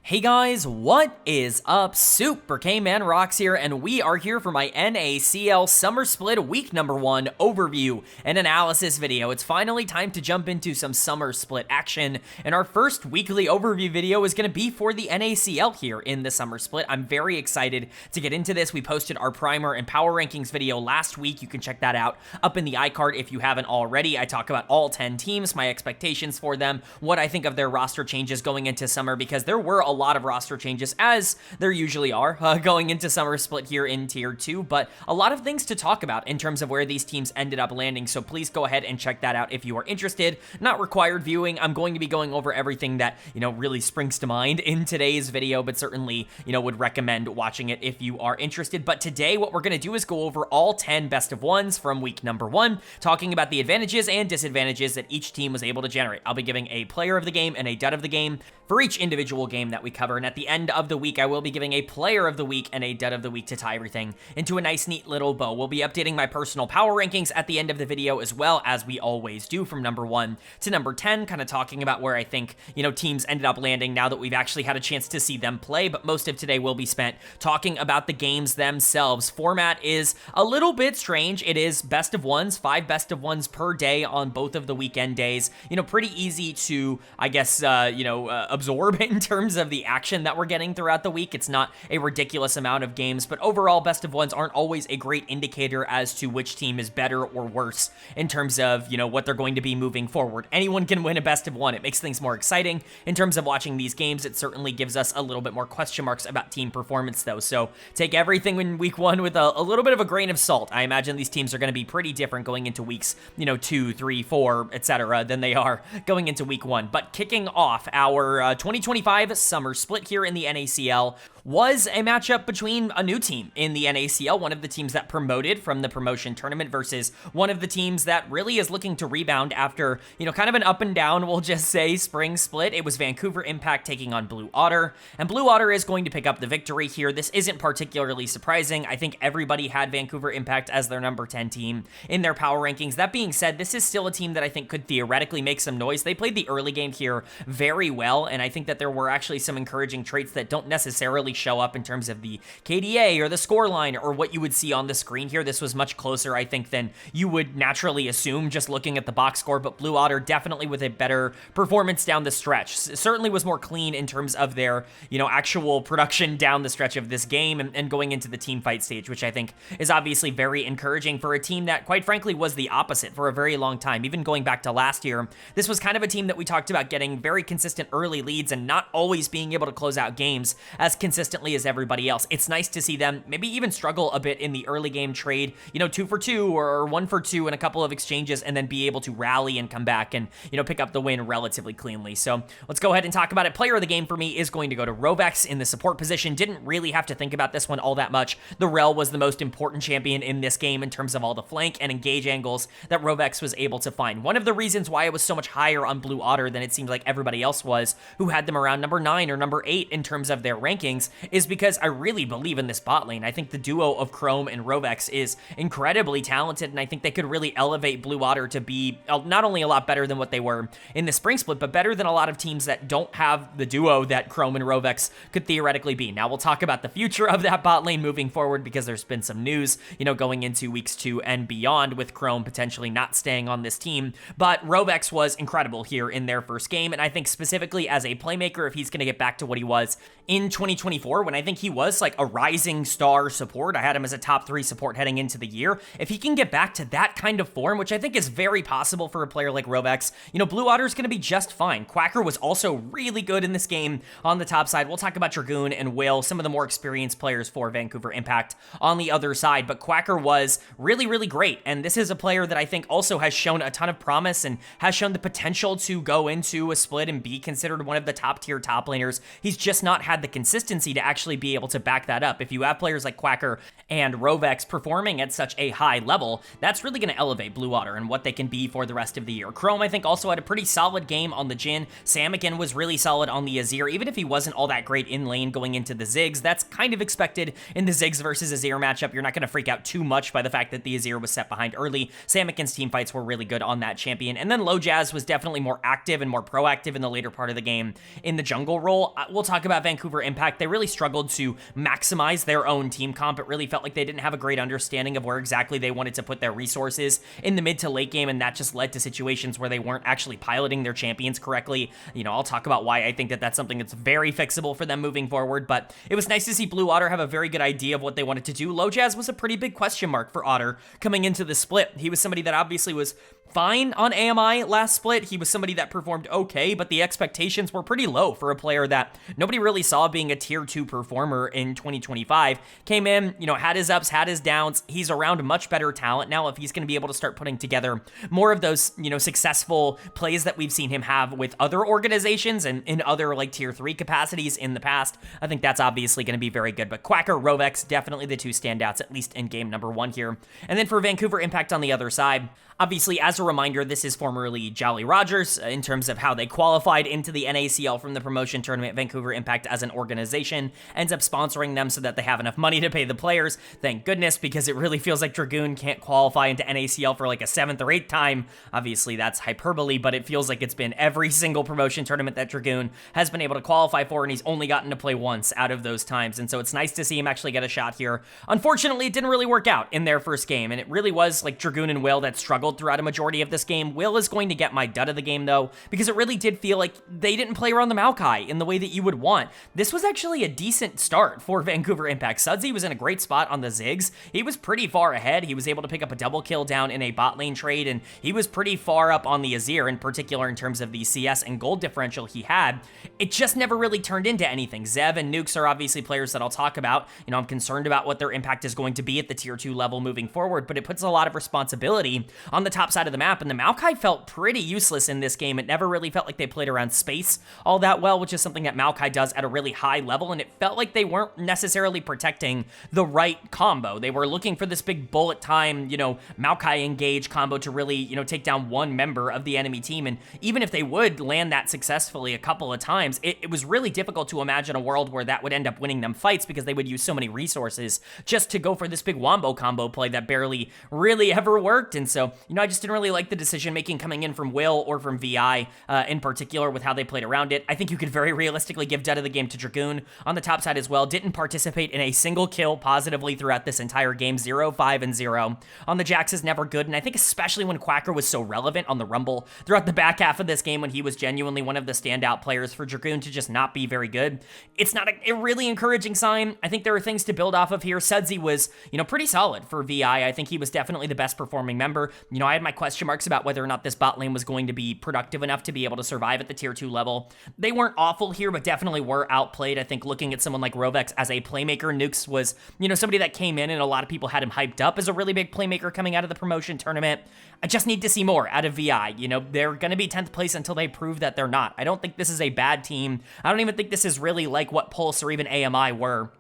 Hey guys, what is up? Super K-Man Rocks here, and we are here for my NACL Summer Split Week Number 1 overview and analysis video. It's finally time to jump into some Summer Split action, and our first weekly overview video is going to be for the NACL here in the Summer Split. I'm very excited to get into this. We posted our primer and power rankings video last week. You can check that out up in the iCard if you haven't already. I talk about all 10 teams, my expectations for them, what I think of their roster changes going into summer, because there were a lot of roster changes, as there usually are, going into Summer Split here in Tier 2, but a lot of things to talk about in terms of where these teams ended up landing, so please go ahead and check that out if you are interested. Not required viewing. I'm going to be going over everything that, really springs to mind in today's video, but certainly, would recommend watching it if you are interested. But today, what we're going to do is go over all 10 best of ones from week number 1, talking about the advantages and disadvantages that each team was able to generate. I'll be giving a player of the game and a dud of the game for each individual game that we cover, and at the end of the week, I will be giving a player of the week and a dud of the week to tie everything into a nice, neat little bow. We'll be updating my personal power rankings at the end of the video, as well as we always do, from number 1 to number 10, kind of talking about where I think, teams ended up landing now that we've actually had a chance to see them play, but most of today will be spent talking about the games themselves. Format is a little bit strange. It is best of ones, 5 best of ones per day on both of the weekend days. Pretty easy to, I guess, absorb in terms of the action that we're getting throughout the week. It's not a ridiculous amount of games, but overall, best of ones aren't always a great indicator as to which team is better or worse in terms of, what they're going to be moving forward. Anyone can win a best of one. It makes things more exciting in terms of watching these games. It certainly gives us a little bit more question marks about team performance, though. So take everything in week 1 with a little bit of a grain of salt. I imagine these teams are going to be pretty different going into weeks, 2, 3, 4, etc., than they are going into week 1. But kicking off our 2025 Summer Split here in the NACL was a matchup between a new team in the NACL, one of the teams that promoted from the promotion tournament, versus one of the teams that really is looking to rebound after, kind of an up and down, we'll just say, spring split. It was Vancouver Impact taking on Blue Otter, and Blue Otter is going to pick up the victory here. This isn't particularly surprising. I think everybody had Vancouver Impact as their number 10 team in their power rankings. That being said, this is still a team that I think could theoretically make some noise. They played the early game here very well, and I think that there were actually some encouraging traits that don't necessarily show up in terms of the KDA or the scoreline or what you would see on the screen here. This was much closer, I think, than you would naturally assume just looking at the box score, but Blue Otter definitely with a better performance down the stretch. Certainly was more clean in terms of their, actual production down the stretch of this game and going into the team fight stage, which I think is obviously very encouraging for a team that, quite frankly, was the opposite for a very long time. Even going back to last year, this was kind of a team that we talked about getting very consistent early leads and not always being able to close out games as consistently as everybody else. It's nice to see them maybe even struggle a bit in the early game trade, 2 for 2 or 1 for 2 in a couple of exchanges, and then be able to rally and come back and, pick up the win relatively cleanly. So let's go ahead and talk about it. Player of the game for me is going to go to Rovex in the support position. Didn't really have to think about this one all that much. The Rel was the most important champion in this game in terms of all the flank and engage angles that Rovex was able to find. One of the reasons why I was so much higher on Blue Otter than it seems like everybody else was, who had them around number 9 or number 8 in terms of their rankings, is because I really believe in this bot lane. I think the duo of Chrome and Rovex is incredibly talented, and I think they could really elevate Blue Otter to be not only a lot better than what they were in the spring split, but better than a lot of teams that don't have the duo that Chrome and Rovex could theoretically be. Now, we'll talk about the future of that bot lane moving forward, because there's been some news, going into weeks 2 and beyond, with Chrome potentially not staying on this team, but Rovex was incredible here in their first game, and I think specifically as a playmaker, if he's going to get back to what he was in 2024, when I think he was like a rising star support, I had him as a top 3 support heading into the year. If he can get back to that kind of form, which I think is very possible for a player like Rovex, Blue Otter is going to be just fine. Quacker was also really good in this game on the top side. We'll talk about Dragoon and Will, some of the more experienced players for Vancouver Impact on the other side, but Quacker was really, really great, and this is a player that I think also has shown a ton of promise and has shown the potential to go into a split and be considered one of the top tier top laners. He's just not had the consistency to actually be able to back that up. If you have players like Quacker and Rovex performing at such a high level, that's really going to elevate Blue Otter and what they can be for the rest of the year. Chrome, I think, also had a pretty solid game on the Jhin. Samikin was really solid on the Azir, even if he wasn't all that great in lane going into the Ziggs. That's kind of expected in the Ziggs versus Azir matchup. You're not going to freak out too much by the fact that the Azir was set behind early. Samikin's team fights were really good on that champion. And then Low Jazz was definitely more active and more proactive in the later part of the game in the jungle role. general, we'll talk about Vancouver Impact. They really struggled to maximize their own team comp. It really felt like they didn't have a great understanding of where exactly they wanted to put their resources in the mid to late game, and that just led to situations where they weren't actually piloting their champions correctly. You know, I'll talk about why I think that that's something that's very fixable for them moving forward, but it was nice to see Blue Otter have a very good idea of what they wanted to do. Low Jazz was a pretty big question mark for Otter coming into the split. He was somebody that obviously was fine on AMI last split. He was somebody that performed okay, but the expectations were pretty low for a player that nobody really saw being a tier 2 performer in 2025. Came in, you know, had his ups, had his downs. He's around much better talent now if he's going to be able to start putting together more of those, you know, successful plays that we've seen him have with other organizations and in other like tier 3 capacities in the past. I think that's obviously going to be very good, but Quacker, Rovex, definitely the two standouts, at least in game number 1 here. And then for Vancouver Impact on the other side, obviously, as a reminder, this is formerly Jolly Rogers in terms of how they qualified into the NACL from the promotion tournament. Vancouver Impact as an organization ends up sponsoring them so that they have enough money to pay the players. Thank goodness, because it really feels like Dragoon can't qualify into NACL for like a 7th or 8th time. Obviously, that's hyperbole, but it feels like it's been every single promotion tournament that Dragoon has been able to qualify for, and he's only gotten to play once out of those times. And so it's nice to see him actually get a shot here. Unfortunately, it didn't really work out in their first game, and it really was like Dragoon and Will that struggled throughout a majority of this game. Will is going to get my dud of the game, though, because it really did feel like they didn't play around the Maokai in the way that you would want. This was actually a decent start for Vancouver Impact. Sudsy was in a great spot on the Ziggs. He was pretty far ahead. He was able to pick up a double kill down in a bot lane trade, and he was pretty far up on the Azir, in particular in terms of the CS and gold differential he had. It just never really turned into anything. Zev and Nukes are obviously players that I'll talk about. You know, I'm concerned about what their impact is going to be at the tier 2 level moving forward, but it puts a lot of responsibility on the top side of the map, and the Maokai felt pretty useless in this game. It never really felt like they played around space all that well, which is something that Maokai does at a really high level, and it felt like they weren't necessarily protecting the right combo. They were looking for this big bullet time, you know, Maokai engage combo to really, you know, take down one member of the enemy team, and even if they would land that successfully a couple of times, it was really difficult to imagine a world where that would end up winning them fights, because they would use so many resources just to go for this big wombo combo play that barely really ever worked. And so, you know, I just didn't really like the decision making coming in from Will or from VI in particular with how they played around it. I think you could very realistically give dud of the game to Dragoon on the top side as well. Didn't participate in a single kill positively throughout this entire game. 0, 5, and 0. On the Jax is never good, and I think especially when Quacker was so relevant on the Rumble throughout the back half of this game when he was genuinely one of the standout players, for Dragoon to just not be very good, it's not a really encouraging sign. I think there are things to build off of here. Sudsy was, you know, pretty solid for VI. I think he was definitely the best performing member. You know, I had my question marks about whether or not this bot lane was going to be productive enough to be able to survive at the tier 2 level. They weren't awful here, but definitely were outplayed. I think looking at someone like Rovex as a playmaker, Nukes was, you know, somebody that came in and a lot of people had him hyped up as a really big playmaker coming out of the promotion tournament. I just need to see more out of VI. You know, they're going to be 10th place until they prove that they're not. I don't think this is a bad team. I don't even think this is really like what Pulse or even AMI were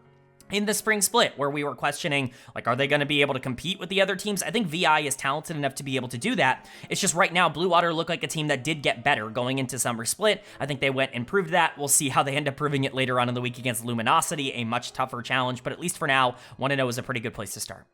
in the spring split, where we were questioning, like, are they going to be able to compete with the other teams? I think VI is talented enough to be able to do that. It's just right now, Blue Otter look like a team that did get better going into summer split. I think they went and proved that. We'll see how they end up proving it later on in the week against Luminosity, a much tougher challenge, but at least for now, 1-0 is a pretty good place to start.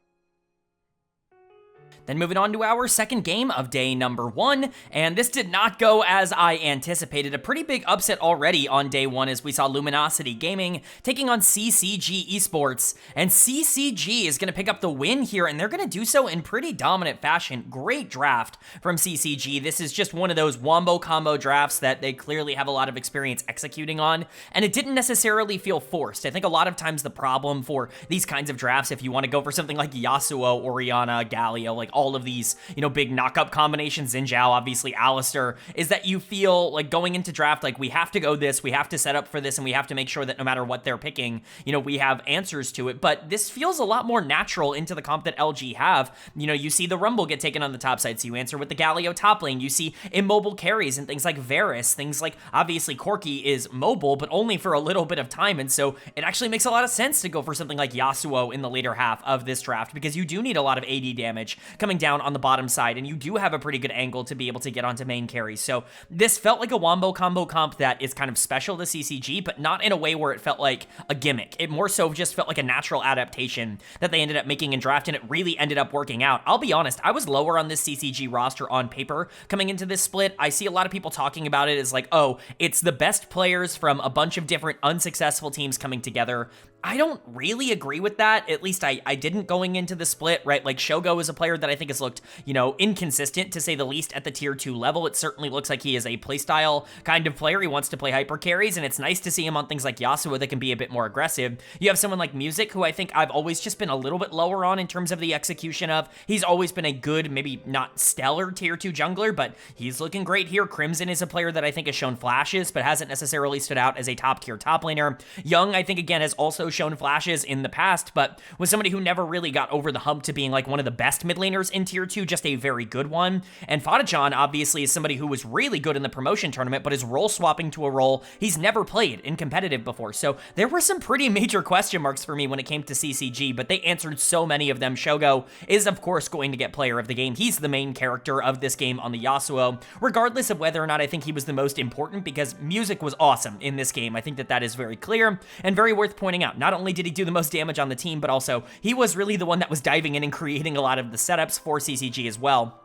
Then moving on to our second game of day number 1, and this did not go as I anticipated. A pretty big upset already on day 1 as we saw Luminosity Gaming taking on CCG Esports, and CCG is going to pick up the win here, and they're going to do so in pretty dominant fashion. Great draft from CCG. This is just one of those wombo combo drafts that they clearly have a lot of experience executing on, and it didn't necessarily feel forced. I think a lot of times the problem for these kinds of drafts, if you want to go for something like Yasuo, Orianna, Galio, like all of these, you know, big knock-up combinations, Xin Zhao, obviously Alistair, is that you feel like going into draft, like, we have to go this, we have to set up for this, and we have to make sure that no matter what they're picking, you know, we have answers to it. But this feels a lot more natural into the comp that LG have. You know, you see the Rumble get taken on the top side, so you answer with the Galio top lane. You see immobile carries and things like Varus, things like, obviously, Corki is mobile, but only for a little bit of time, and so it actually makes a lot of sense to go for something like Yasuo in the later half of this draft, because you do need a lot of AD damage coming coming down on the bottom side, and you do have a pretty good angle to be able to get onto main carries. So this felt like a wombo combo comp that is kind of special to CCG, but not in a way where it felt like a gimmick. It more so just felt like a natural adaptation that they ended up making in draft, and it really ended up working out. I'll be honest, I was lower on this CCG roster on paper coming into this split. I see a lot of people talking about it as like, oh, it's the best players from a bunch of different unsuccessful teams coming together. I don't really agree with that. At least I didn't going into the split, right? Like Shogo is a player that I think has looked, you know, inconsistent to say the least at the tier 2 level. It certainly looks like he is a playstyle kind of player. He wants to play hyper carries, and it's nice to see him on things like Yasuo that can be a bit more aggressive. You have someone like Music, who I think I've always just been a little bit lower on in terms of the execution of. He's always been a good, maybe not stellar tier 2 jungler, but he's looking great here. Crimson is a player that I think has shown flashes, but hasn't necessarily stood out as a top tier top laner. Young, I think, again, has also shown flashes in the past, but was somebody who never really got over the hump to being like one of the best mid laners in tier 2, just a very good one. And Fadachan obviously is somebody who was really good in the promotion tournament, but is role swapping to a role he's never played in competitive before. So there were some pretty major question marks for me when it came to CCG, but they answered so many of them. Shogo is of course going to get player of the game. He's the main character of this game on the Yasuo, regardless of whether or not I think he was the most important, because Music was awesome in this game. I think that is very clear and very worth pointing out. Not only did he do the most damage on the team, but also he was really the one that was diving in and creating a lot of the setups for CCG as well.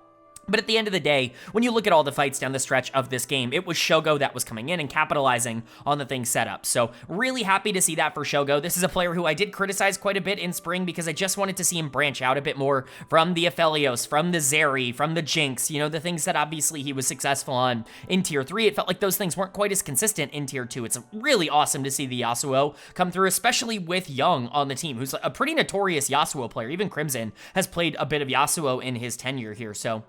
But at the end of the day, when you look at all the fights down the stretch of this game, it was Shogo that was coming in and capitalizing on the things set up. So really happy to see that for Shogo. This is a player who I did criticize quite a bit in spring because I just wanted to see him branch out a bit more from the Aphelios, from the Zeri, from the Jinx, you know, the things that obviously he was successful on in tier 3. It felt like those things weren't quite as consistent in tier 2. It's really awesome to see the Yasuo come through, especially with Young on the team, who's a pretty notorious Yasuo player. Even Crimson has played a bit of Yasuo in his tenure here, so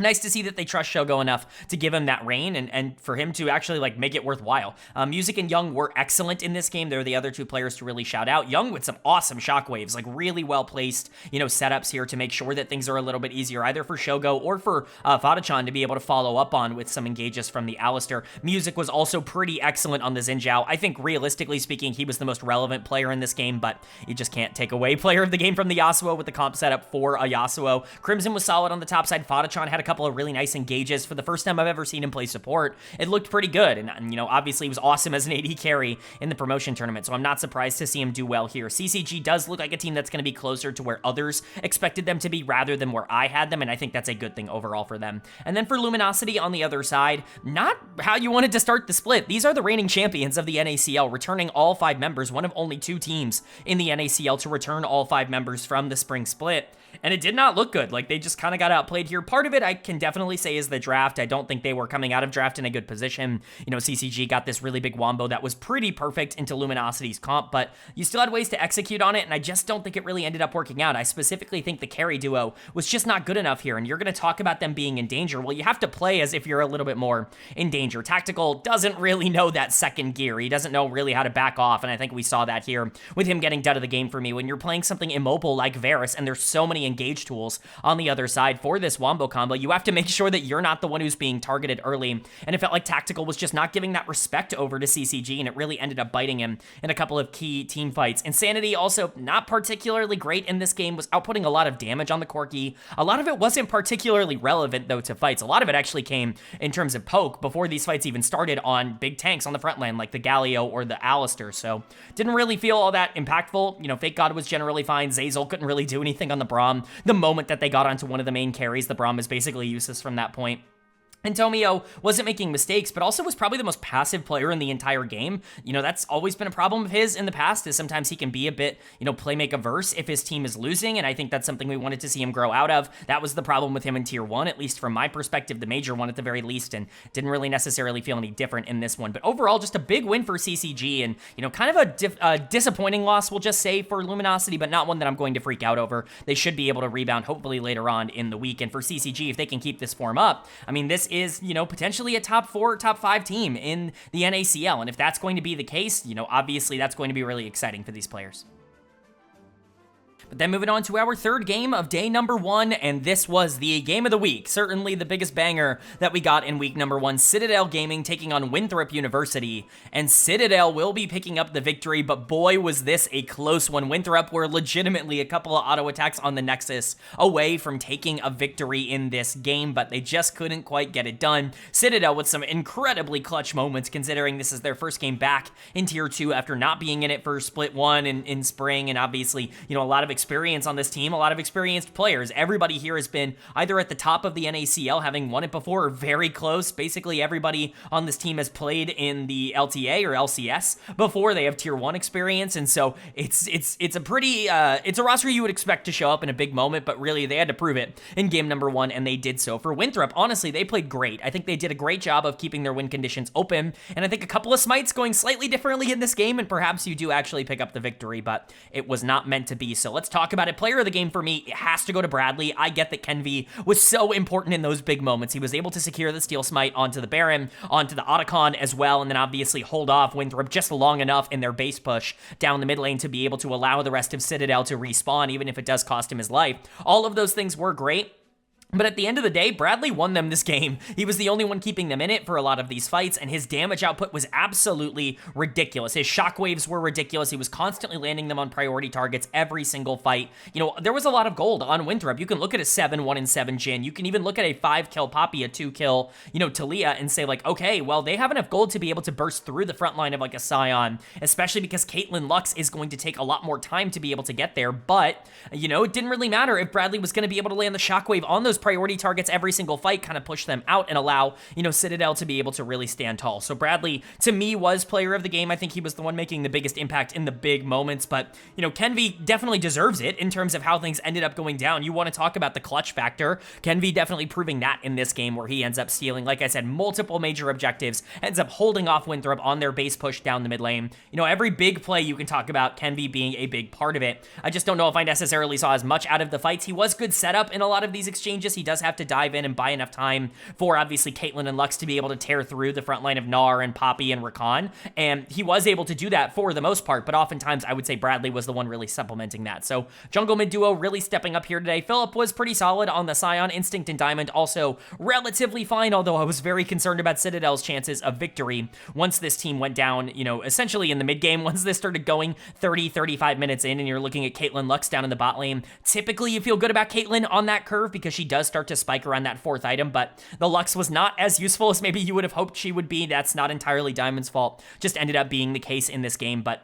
nice to see that they trust Shogo enough to give him that reign and for him to actually like make it worthwhile. Music and Young were excellent in this game. They're the other two players to really shout out. Young with some awesome shockwaves, like really well placed, you know, setups here to make sure that things are a little bit easier either for Shogo or for Fadachan to be able to follow up on with some engages from the Alistair. Music was also pretty excellent on the Xin Zhao. I think realistically speaking, he was the most relevant player in this game, but you just can't take away player of the game from the Yasuo with the comp setup for a Yasuo. Crimson was solid on the top side. Fadachan had a couple of really nice engages. For the first time I've ever seen him play support, it looked pretty good, and you know, obviously he was awesome as an AD carry in the promotion tournament, so I'm not surprised to see him do well here. CCG does look like a team that's going to be closer to where others expected them to be rather than where I had them, and I think that's a good thing overall for them. And then for Luminosity on the other side, not how you wanted to start the split. These are the reigning champions of the NACL, returning all 5 members, one of only 2 teams in the NACL to return all 5 members from the spring split. And it did not look good. Like, they just kind of got outplayed here. Part of it I can definitely say is the draft. I don't think they were coming out of draft in a good position. You know, CCG got this really big wombo that was pretty perfect into Luminosity's comp, but you still had ways to execute on it, and I just don't think it really ended up working out. I specifically think the carry duo was just not good enough here, and you're going to talk about them being in danger. Well, you have to play as if you're a little bit more in danger. Tactical doesn't really know that second gear. He doesn't know really how to back off, and I think we saw that here with him getting dead of the game for me. When you're playing something immobile like Varus, and there's so many engage tools on the other side for this wombo combo, you have to make sure that you're not the one who's being targeted early, and it felt like Tactical was just not giving that respect over to CCG, and it really ended up biting him in a couple of key team fights. Insanity also not particularly great in this game, was outputting a lot of damage on the Corki. A lot of it wasn't particularly relevant though to fights. A lot of it actually came in terms of poke before these fights even started on big tanks on the front line like the Galio or the Alistair, so didn't really feel all that impactful. You know, Fake God was generally fine. Zazel couldn't really do anything on the Braum. The moment that they got onto one of the main carries, the Braum is basically useless from that point. And Tomio wasn't making mistakes, but also was probably the most passive player in the entire game. You know, that's always been a problem of his in the past, is sometimes he can be a bit, you know, playmaker averse if his team is losing, and I think that's something we wanted to see him grow out of. That was the problem with him in Tier 1, at least from my perspective, the major one at the very least, and didn't really necessarily feel any different in this one. But overall, just a big win for CCG, and, you know, kind of a disappointing loss, we'll just say, for Luminosity, but not one that I'm going to freak out over. They should be able to rebound, hopefully, later on in the week, and for CCG, if they can keep this form up, I mean, this is, you know, potentially a top 4, top 5 team in the NACL. And if that's going to be the case, you know, obviously that's going to be really exciting for these players. But then moving on to our third game of day number 1, and this was the game of the week. Certainly the biggest banger that we got in week number 1. Citadel Gaming taking on Winthrop University, and Citadel will be picking up the victory, but boy was this a close one. Winthrop were legitimately a couple of auto attacks on the Nexus away from taking a victory in this game, but they just couldn't quite get it done. Citadel with some incredibly clutch moments, considering this is their first game back in Tier 2 after not being in it for Split 1 in spring, and obviously, you know, a lot of experience on this team, a lot of experienced players. Everybody here has been either at the top of the NACL, having won it before, or very close. Basically, everybody on this team has played in the LTA or LCS before. They have Tier 1 experience, and so it's a pretty, it's a roster you would expect to show up in a big moment, but really, they had to prove it in game number 1, and they did so. For Winthrop, honestly, they played great. I think they did a great job of keeping their win conditions open, and I think a couple of smites going slightly differently in this game, and perhaps you do actually pick up the victory, but it was not meant to be. So let's talk about it. Player of the game for me, it has to go to Bradley. I get that Kenvi was so important in those big moments. He was able to secure the Steel Smite onto the Baron, onto the Otacon as well, and then obviously hold off Winthrop just long enough in their base push down the mid lane to be able to allow the rest of Citadel to respawn, even if it does cost him his life. All of those things were great. But at the end of the day, Bradley won them this game. He was the only one keeping them in it for a lot of these fights, and his damage output was absolutely ridiculous. His shockwaves were ridiculous. He was constantly landing them on priority targets every single fight. You know, there was a lot of gold on Winthrop. You can look at a 7-1-7 Jhin. You can even look at a 5-kill Poppy, a 2-kill, you know, Talia, and say like, okay, well, they have enough gold to be able to burst through the front line of like a Scion, especially because Caitlyn Lux is going to take a lot more time to be able to get there. But, you know, it didn't really matter if Bradley was going to be able to land the shockwave on those priority targets every single fight, kind of push them out and allow, you know, Citadel to be able to really stand tall. So Bradley, to me, was player of the game. I think he was the one making the biggest impact in the big moments, but, you know, Kenvi definitely deserves it in terms of how things ended up going down. You want to talk about the clutch factor. Kenvi definitely proving that in this game where he ends up stealing, like I said, multiple major objectives, ends up holding off Winthrop on their base push down the mid lane. You know, every big play you can talk about Kenvi being a big part of it. I just don't know if I necessarily saw as much out of the fights. He was good setup in a lot of these exchanges. He does have to dive in and buy enough time for obviously Caitlyn and Lux to be able to tear through the front line of Gnar and Poppy and Rakan, and he was able to do that for the most part, but oftentimes I would say Bradley was the one really supplementing that. So jungle mid duo really stepping up here today. Philip was pretty solid on the Scion. Instinct and Diamond also relatively fine, although I was very concerned about Citadel's chances of victory once this team went down, you know, essentially in the mid game. Once this started going 30-35 minutes in and you're looking at Caitlyn Lux down in the bot lane, typically you feel good about Caitlyn on that curve because she does start to spike around that fourth item, but the Lux was not as useful as maybe you would have hoped she would be. That's not entirely Diamond's fault, just ended up being the case in this game, but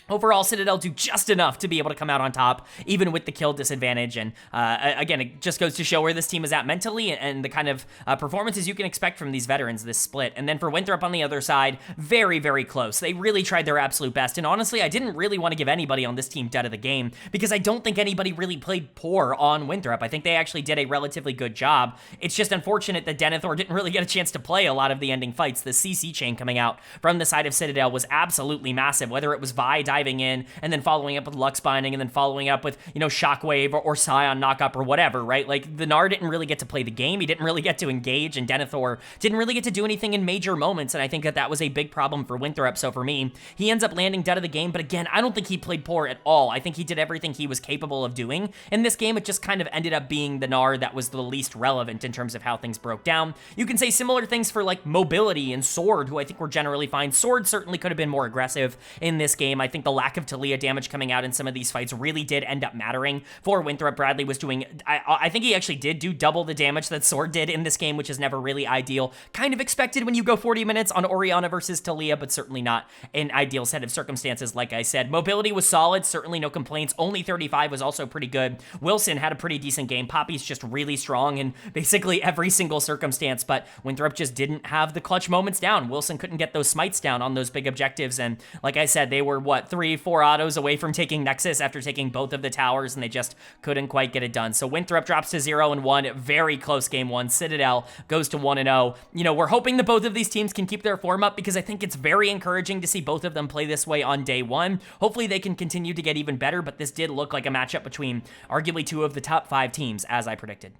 overall, Citadel do just enough to be able to come out on top, even with the kill disadvantage. And again, it just goes to show where this team is at mentally and the kind of performances you can expect from these veterans this split. And then for Winthrop on the other side, very, very close. They really tried their absolute best. And honestly, I didn't really want to give anybody on this team dead of the game because I don't think anybody really played poor on Winthrop. I think they actually did a relatively good job. It's just unfortunate that Denethor didn't really get a chance to play a lot of the ending fights. The CC chain coming out from the side of Citadel was absolutely massive, whether it was Vi diving in and then following up with Lux binding and then following up with, you know, Shockwave or Scion knockup or whatever, right? Like, the Gnar didn't really get to play the game. He didn't really get to engage, and Denethor didn't really get to do anything in major moments, and I think that that was a big problem for Winthrop. So for me, he ends up landing dead of the game, but again, I don't think he played poor at all. I think he did everything he was capable of doing. In this game, it just kind of ended up being the Gnar that was the least relevant in terms of how things broke down. You can say similar things for, like, Mobility and Sword, who I think were generally fine. Sword certainly could have been more aggressive in this game. I think the lack of Talia damage coming out in some of these fights really did end up mattering for Winthrop. Bradley was doing, I think he actually did do double the damage that Sword did in this game, which is never really ideal. Kind of expected when you go 40 minutes on Orianna versus Talia, but certainly not an ideal set of circumstances, like I said. Mobility was solid, certainly no complaints. Only 35 was also pretty good. Wilson had a pretty decent game. Poppy's just really strong in basically every single circumstance, but Winthrop just didn't have the clutch moments down. Wilson couldn't get those smites down on those big objectives, and like I said, they were, what, 3-4 autos away from taking Nexus after taking both of the towers, and they just couldn't quite get it done. So Winthrop drops to 0-1, very close game one. Citadel goes to 1-0. You know, we're hoping that both of these teams can keep their form up because I think it's very encouraging to see both of them play this way on day one. Hopefully they can continue to get even better, but this did look like a matchup between arguably two of the top 5 teams, as I predicted.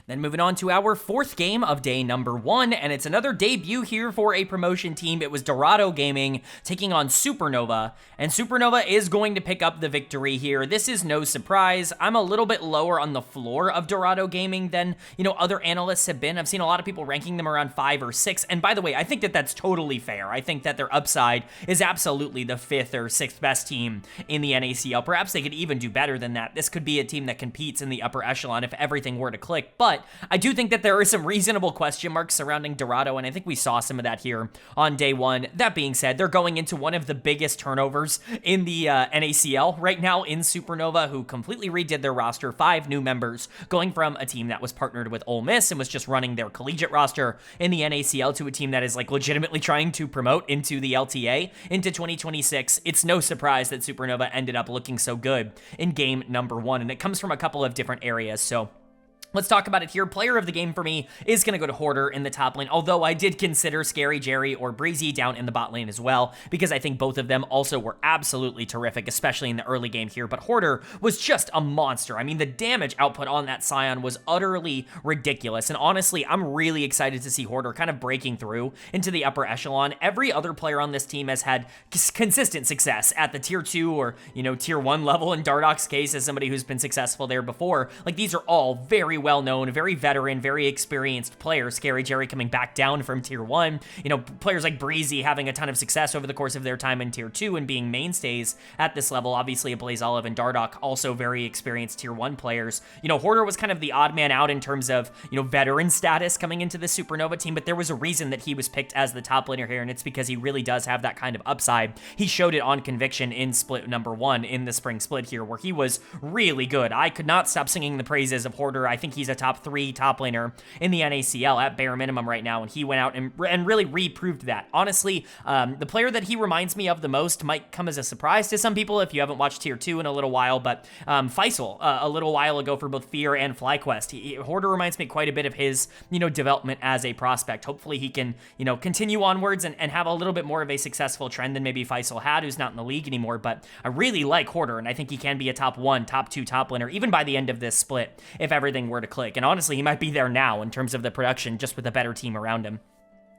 Then moving on to our fourth game of day number 1, and it's another debut here for a promotion team. It was Dorado Gaming taking on Supernova, and Supernova is going to pick up the victory here. This is no surprise. I'm a little bit lower on the floor of Dorado Gaming than, other analysts have been. I've seen a lot of people ranking them around 5 or 6, and by the way, I think that that's totally fair. I think that their upside is absolutely the 5th or 6th best team in the NACL. Perhaps they could even do better than that. This could be a team that competes in the upper echelon if everything were to click, but I do think that there are some reasonable question marks surrounding Dorado, and I think we saw some of that here on day 1. That being said, they're going into one of the biggest turnovers in the NACL right now in Supernova, who completely redid their roster, 5 new members, going from a team that was partnered with Ole Miss and was just running their collegiate roster in the NACL to a team that is legitimately trying to promote into the LTA into 2026. It's no surprise that Supernova ended up looking so good in game number 1, and it comes from a couple of different areas. So let's talk about it here. Player of the game for me is going to go to Hoarder in the top lane, although I did consider Scary Jerry or Breezy down in the bot lane as well, because I think both of them also were absolutely terrific, especially in the early game here. But Hoarder was just a monster. I mean, the damage output on that Scion was utterly ridiculous, and honestly, I'm really excited to see Hoarder kind of breaking through into the upper echelon. Every other player on this team has had consistent success at the tier 2 or, tier 1 level. In Dardok's case, as somebody who's been successful there before, these are all very well-known, very veteran, very experienced players. Scary Jerry coming back down from tier 1. Players like Breezy having a ton of success over the course of their time in tier 2 and being mainstays at this level. Obviously, Blaze Olive and Dardok also very experienced tier 1 players. Hoarder was kind of the odd man out in terms of, veteran status coming into the Supernova team, but there was a reason that he was picked as the top laner here, and it's because he really does have that kind of upside. He showed it on conviction in split number 1 in the spring split here, where he was really good. I could not stop singing the praises of Hoarder. I think he's a top 3 top laner in the NACL at bare minimum right now, and he went out and really reproved that. Honestly, the player that he reminds me of the most might come as a surprise to some people if you haven't watched tier 2 in a little while, but Faisal, a little while ago for both Fear and FlyQuest. Hoarder reminds me quite a bit of his, development as a prospect. Hopefully he can, continue onwards and have a little bit more of a successful trend than maybe Faisal had, who's not in the league anymore, but I really like Hoarder, and I think he can be a top 1, top 2 top laner, even by the end of this split, if everything were to click. And honestly, he might be there now in terms of the production, just with a better team around him.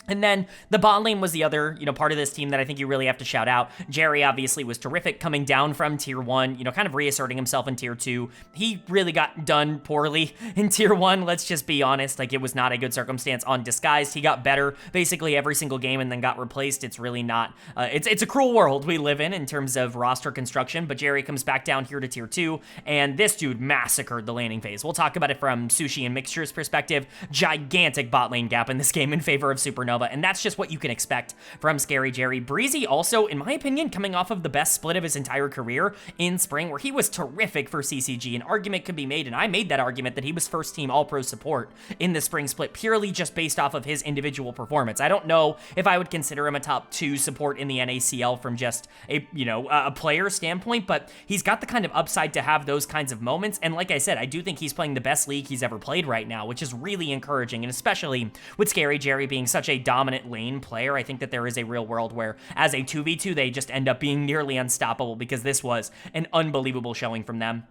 And then the bot lane was the other, part of this team that I think you really have to shout out. Jerry obviously was terrific coming down from tier 1, kind of reasserting himself in tier 2. He really got done poorly in tier 1, let's just be honest. It was not a good circumstance on Disguised. He got better basically every single game and then got replaced. It's really not, it's a cruel world we live in terms of roster construction, but Jerry comes back down here to tier 2, and this dude massacred the laning phase. We'll talk about it from Sushi and Mixture's perspective. Gigantic bot lane gap in this game in favor of Supernova, and that's just what you can expect from Scary Jerry. Breezy also, in my opinion, coming off of the best split of his entire career in spring, where he was terrific for CCG. An argument could be made, and I made that argument, that he was first team all-pro support in the spring split, purely just based off of his individual performance. I don't know if I would consider him a top 2 support in the NACL from just a player standpoint, but he's got the kind of upside to have those kinds of moments, and like I said, I do think he's playing the best league he's ever played right now, which is really encouraging, and especially with Scary Jerry being such a dominant lane player, I think that there is a real world where as a 2v2 they just end up being nearly unstoppable, because this was an unbelievable showing from them.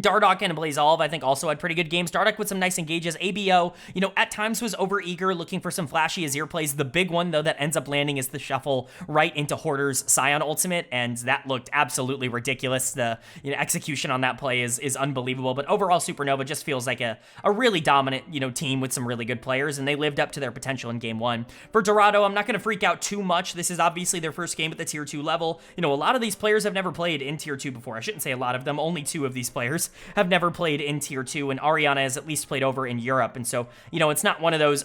Dardok and Blaze Olive, I think, also had pretty good games. Dardok with some nice engages. ABO, at times was overeager, looking for some flashy Azir plays. The big one, though, that ends up landing is the shuffle right into Hoarder's Scion ultimate, and that looked absolutely ridiculous. The execution on that play is unbelievable, but overall, Supernova just feels like a really dominant, team with some really good players, and they lived up to their potential in game 1. For Dorado, I'm not going to freak out too much. This is obviously their first game at the tier 2 level. A lot of these players have never played in tier 2 before. I shouldn't say a lot of them. Only 2 of these players have never played in tier 2, and Ariana has at least played over in Europe, and so, it's not one of those,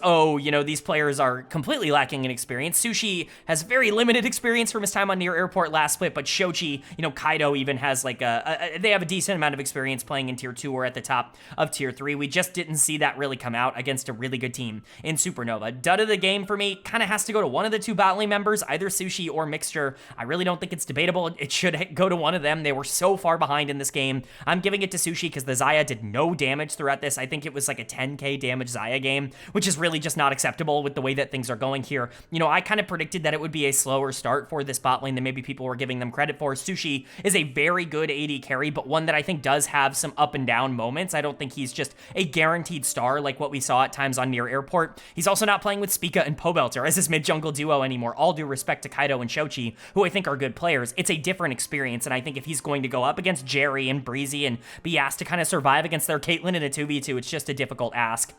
these players are completely lacking in experience. Sushi has very limited experience from his time on Near Airport last split, but Shochi, Kaido even has they have a decent amount of experience playing in tier 2 or at the top of tier 3. We just didn't see that really come out against a really good team in Supernova. Dud of the game for me kind of has to go to one of the 2 bot lane members, either Sushi or Mixture. I really don't think it's debatable. It should go to one of them. They were so far behind in this game. I'm giving it get to Sushi because the Xayah did no damage throughout this. I think it was like a 10k damage Xayah game, which is really just not acceptable with the way that things are going here. I kind of predicted that it would be a slower start for this bot lane than maybe people were giving them credit for. Sushi is a very good AD carry, but one that I think does have some up and down moments. I don't think he's just a guaranteed star like what we saw at times on Near Airport. He's also not playing with Spica and Pobelter as his mid-jungle duo anymore. All due respect to Kaido and Shochi, who I think are good players. It's a different experience, and I think if he's going to go up against Jerry and Breezy and be asked to kind of survive against their Caitlyn in a 2v2, it's just a difficult ask.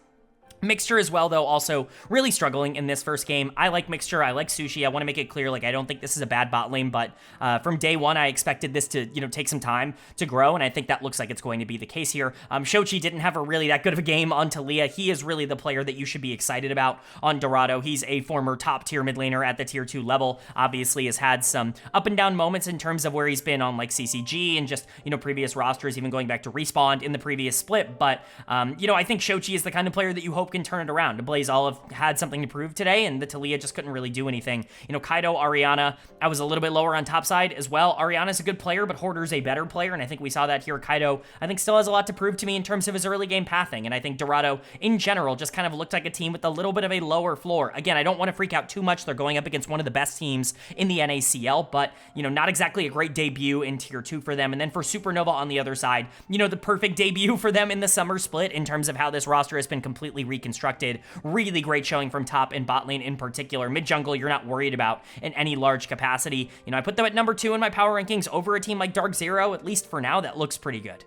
Mixture as well, though, also really struggling in this first game. I like Mixture. I like Sushi. I want to make it clear, like, I don't think this is a bad bot lane, but from day one, I expected this to, take some time to grow, and I think that looks like it's going to be the case here. Shochi didn't have a really that good of a game on Talia. He is really the player that you should be excited about on Dorado. He's a former top-tier mid laner at the tier 2 level. Obviously has had some up and down moments in terms of where he's been on, like, CCG and just, previous rosters, even going back to Respawn in the previous split, but, I think Shochi is the kind of player that you hope can turn it around. Blaze Olive had something to prove today, and the Talia just couldn't really do anything. Kaido, Ariana, I was a little bit lower on top side as well. Ariana's a good player, but Hoarder's a better player, and I think we saw that here. Kaido, I think, still has a lot to prove to me in terms of his early game pathing, and I think Dorado, in general, just kind of looked like a team with a little bit of a lower floor. Again, I don't want to freak out too much. They're going up against one of the best teams in the NACL, but, not exactly a great debut in tier 2 for them. And then for Supernova on the other side, the perfect debut for them in the summer split in terms of how this roster has been completely reconstructed. Really great showing from top and bot lane in particular. Mid jungle, you're not worried about in any large capacity. I put them at number 2 in my power rankings over a team like DarkZero. At least for now, that looks pretty good.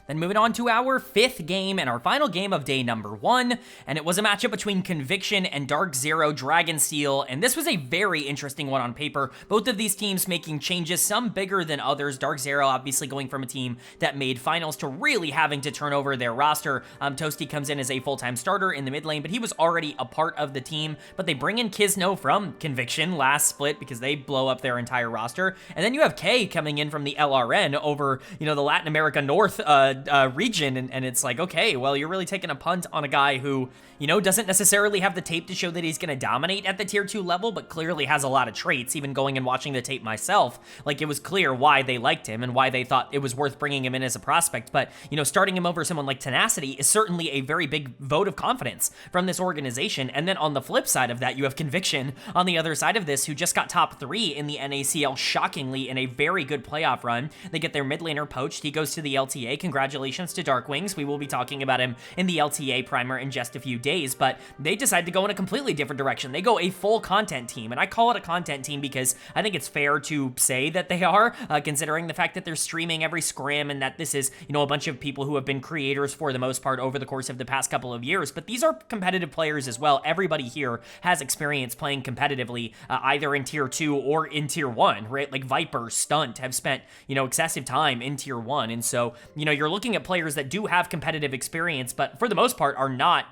Then moving on to our 5th game and our final game of day number 1, and it was a matchup between Conviction and DarkZero Dragonsteel, and this was a very interesting one on paper. Both of these teams making changes, some bigger than others. DarkZero obviously going from a team that made finals to really having to turn over their roster. Toasty comes in as a full-time starter in the mid lane, but he was already a part of the team, but they bring in Kizno from Conviction last split because they blow up their entire roster, and then you have Kay coming in from the LRN over, the Latin America North region, and it's like, okay, well, you're really taking a punt on a guy who, doesn't necessarily have the tape to show that he's going to dominate at the tier 2 level, but clearly has a lot of traits. Even going and watching the tape myself, like, it was clear why they liked him and why they thought it was worth bringing him in as a prospect, but, starting him over someone like Tenacity is certainly a very big vote of confidence from this organization. And then on the flip side of that, you have Conviction on the other side of this, who just got top 3 in the NACL, shockingly, in a very good playoff run. They get their mid laner poached. He goes to the LTA. Congratulations to Darkwings. We will be talking about him in the LTA primer in just a few days, but they decide to go in a completely different direction. They go a full content team, and I call it a content team because I think it's fair to say that they are, considering the fact that they're streaming every scrim and that this is, a bunch of people who have been creators for the most part over the course of the past couple of years, but these are competitive players as well. Everybody here has experience playing competitively, either in tier 2 or in tier 1, right? Like Viper, Stunt have spent, excessive time in tier 1, and so, you're looking at players that do have competitive experience, but for the most part are not,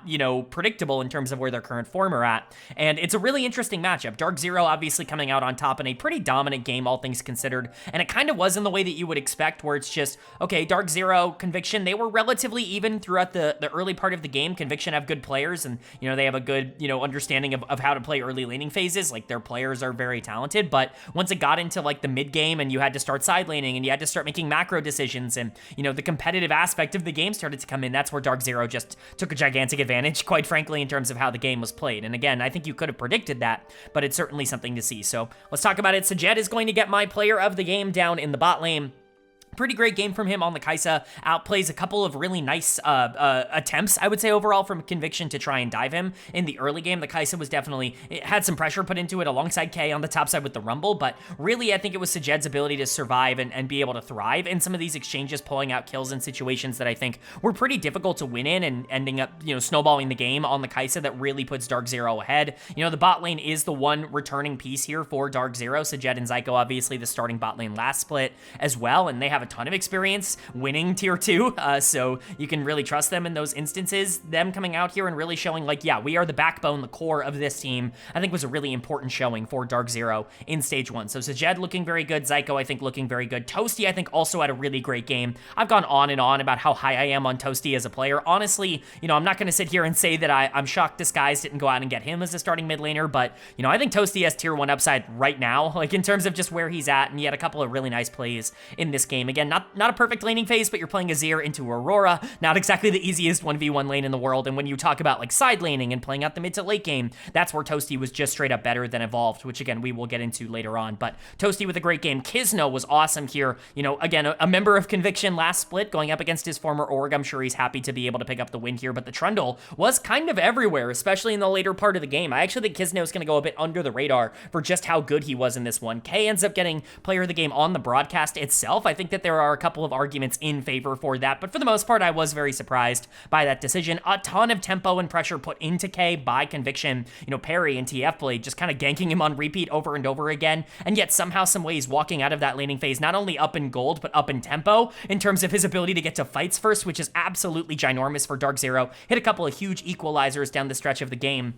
predictable in terms of where their current form are at. And it's a really interesting matchup. DarkZero obviously coming out on top in a pretty dominant game, all things considered. And it kind of was in the way that you would expect, where it's just, okay, DarkZero, Conviction, they were relatively even throughout the early part of the game. Conviction have good players, and, they have a good, understanding of how to play early laning phases. Like, their players are very talented. But once it got into, like, the mid game and you had to start side laning and you had to start making macro decisions and, the competitive aspect of the game started to come in, that's where DarkZero just took a gigantic advantage, quite frankly, in terms of how the game was played. And again, I think you could have predicted that, but it's certainly something to see. So let's talk about it. Sajed is going to get my player of the game down in the bot lane. Pretty great game from him on the Kai'Sa. Outplays a couple of really nice attempts, I would say, overall from Conviction to try and dive him in the early game. The Kai'Sa was definitely, it had some pressure put into it alongside Kay on the top side with the Rumble, but really I think it was Sajed's ability to survive and be able to thrive in some of these exchanges, pulling out kills in situations that I think were pretty difficult to win in and ending up, snowballing the game on the Kai'Sa that really puts DarkZero ahead. The bot lane is the one returning piece here for DarkZero. Sajed and Zyko, obviously the starting bot lane last split as well, and they have a ton of experience winning tier 2, so you can really trust them in those instances. Them coming out here and really showing, like, yeah, we are the backbone, the core of this team, I think was a really important showing for DarkZero in stage 1. So Sajed looking very good, Zyko I think looking very good, Toasty I think also had a really great game. I've gone on and on about how high I am on Toasty as a player. Honestly, I'm not going to sit here and say that I'm shocked Disguise didn't go out and get him as a starting mid laner, but, I think Toasty has tier 1 upside right now, like in terms of just where he's at, and he had a couple of really nice plays in this game Again, not a perfect laning phase, but you're playing Azir into Aurora, not exactly the easiest 1v1 lane in the world, and when you talk about like side laning and playing out the mid to late game, that's where Toasty was just straight up better than Evolved, which again, we will get into later on, but Toasty with a great game. Kisno was awesome here, you know, again, a member of Conviction last split, going up against his former org. I'm sure he's happy to be able to pick up the win here, but the Trundle was kind of everywhere, especially in the later part of the game. I actually think Kisno is going to go a bit under the radar for just how good he was in this one. K ends up getting player of the game on the broadcast itself. I think that there are a couple of arguments in favor for that, but for the most part, I was very surprised by that decision. A ton of tempo and pressure put into K by Conviction. You know, Parry and TF Blade just kind of ganking him on repeat over and over again, and yet somehow, some ways, walking out of that laning phase, not only up in gold, but up in tempo in terms of his ability to get to fights first, which is absolutely ginormous for DarkZero. Hit a couple of huge equalizers down the stretch of the game.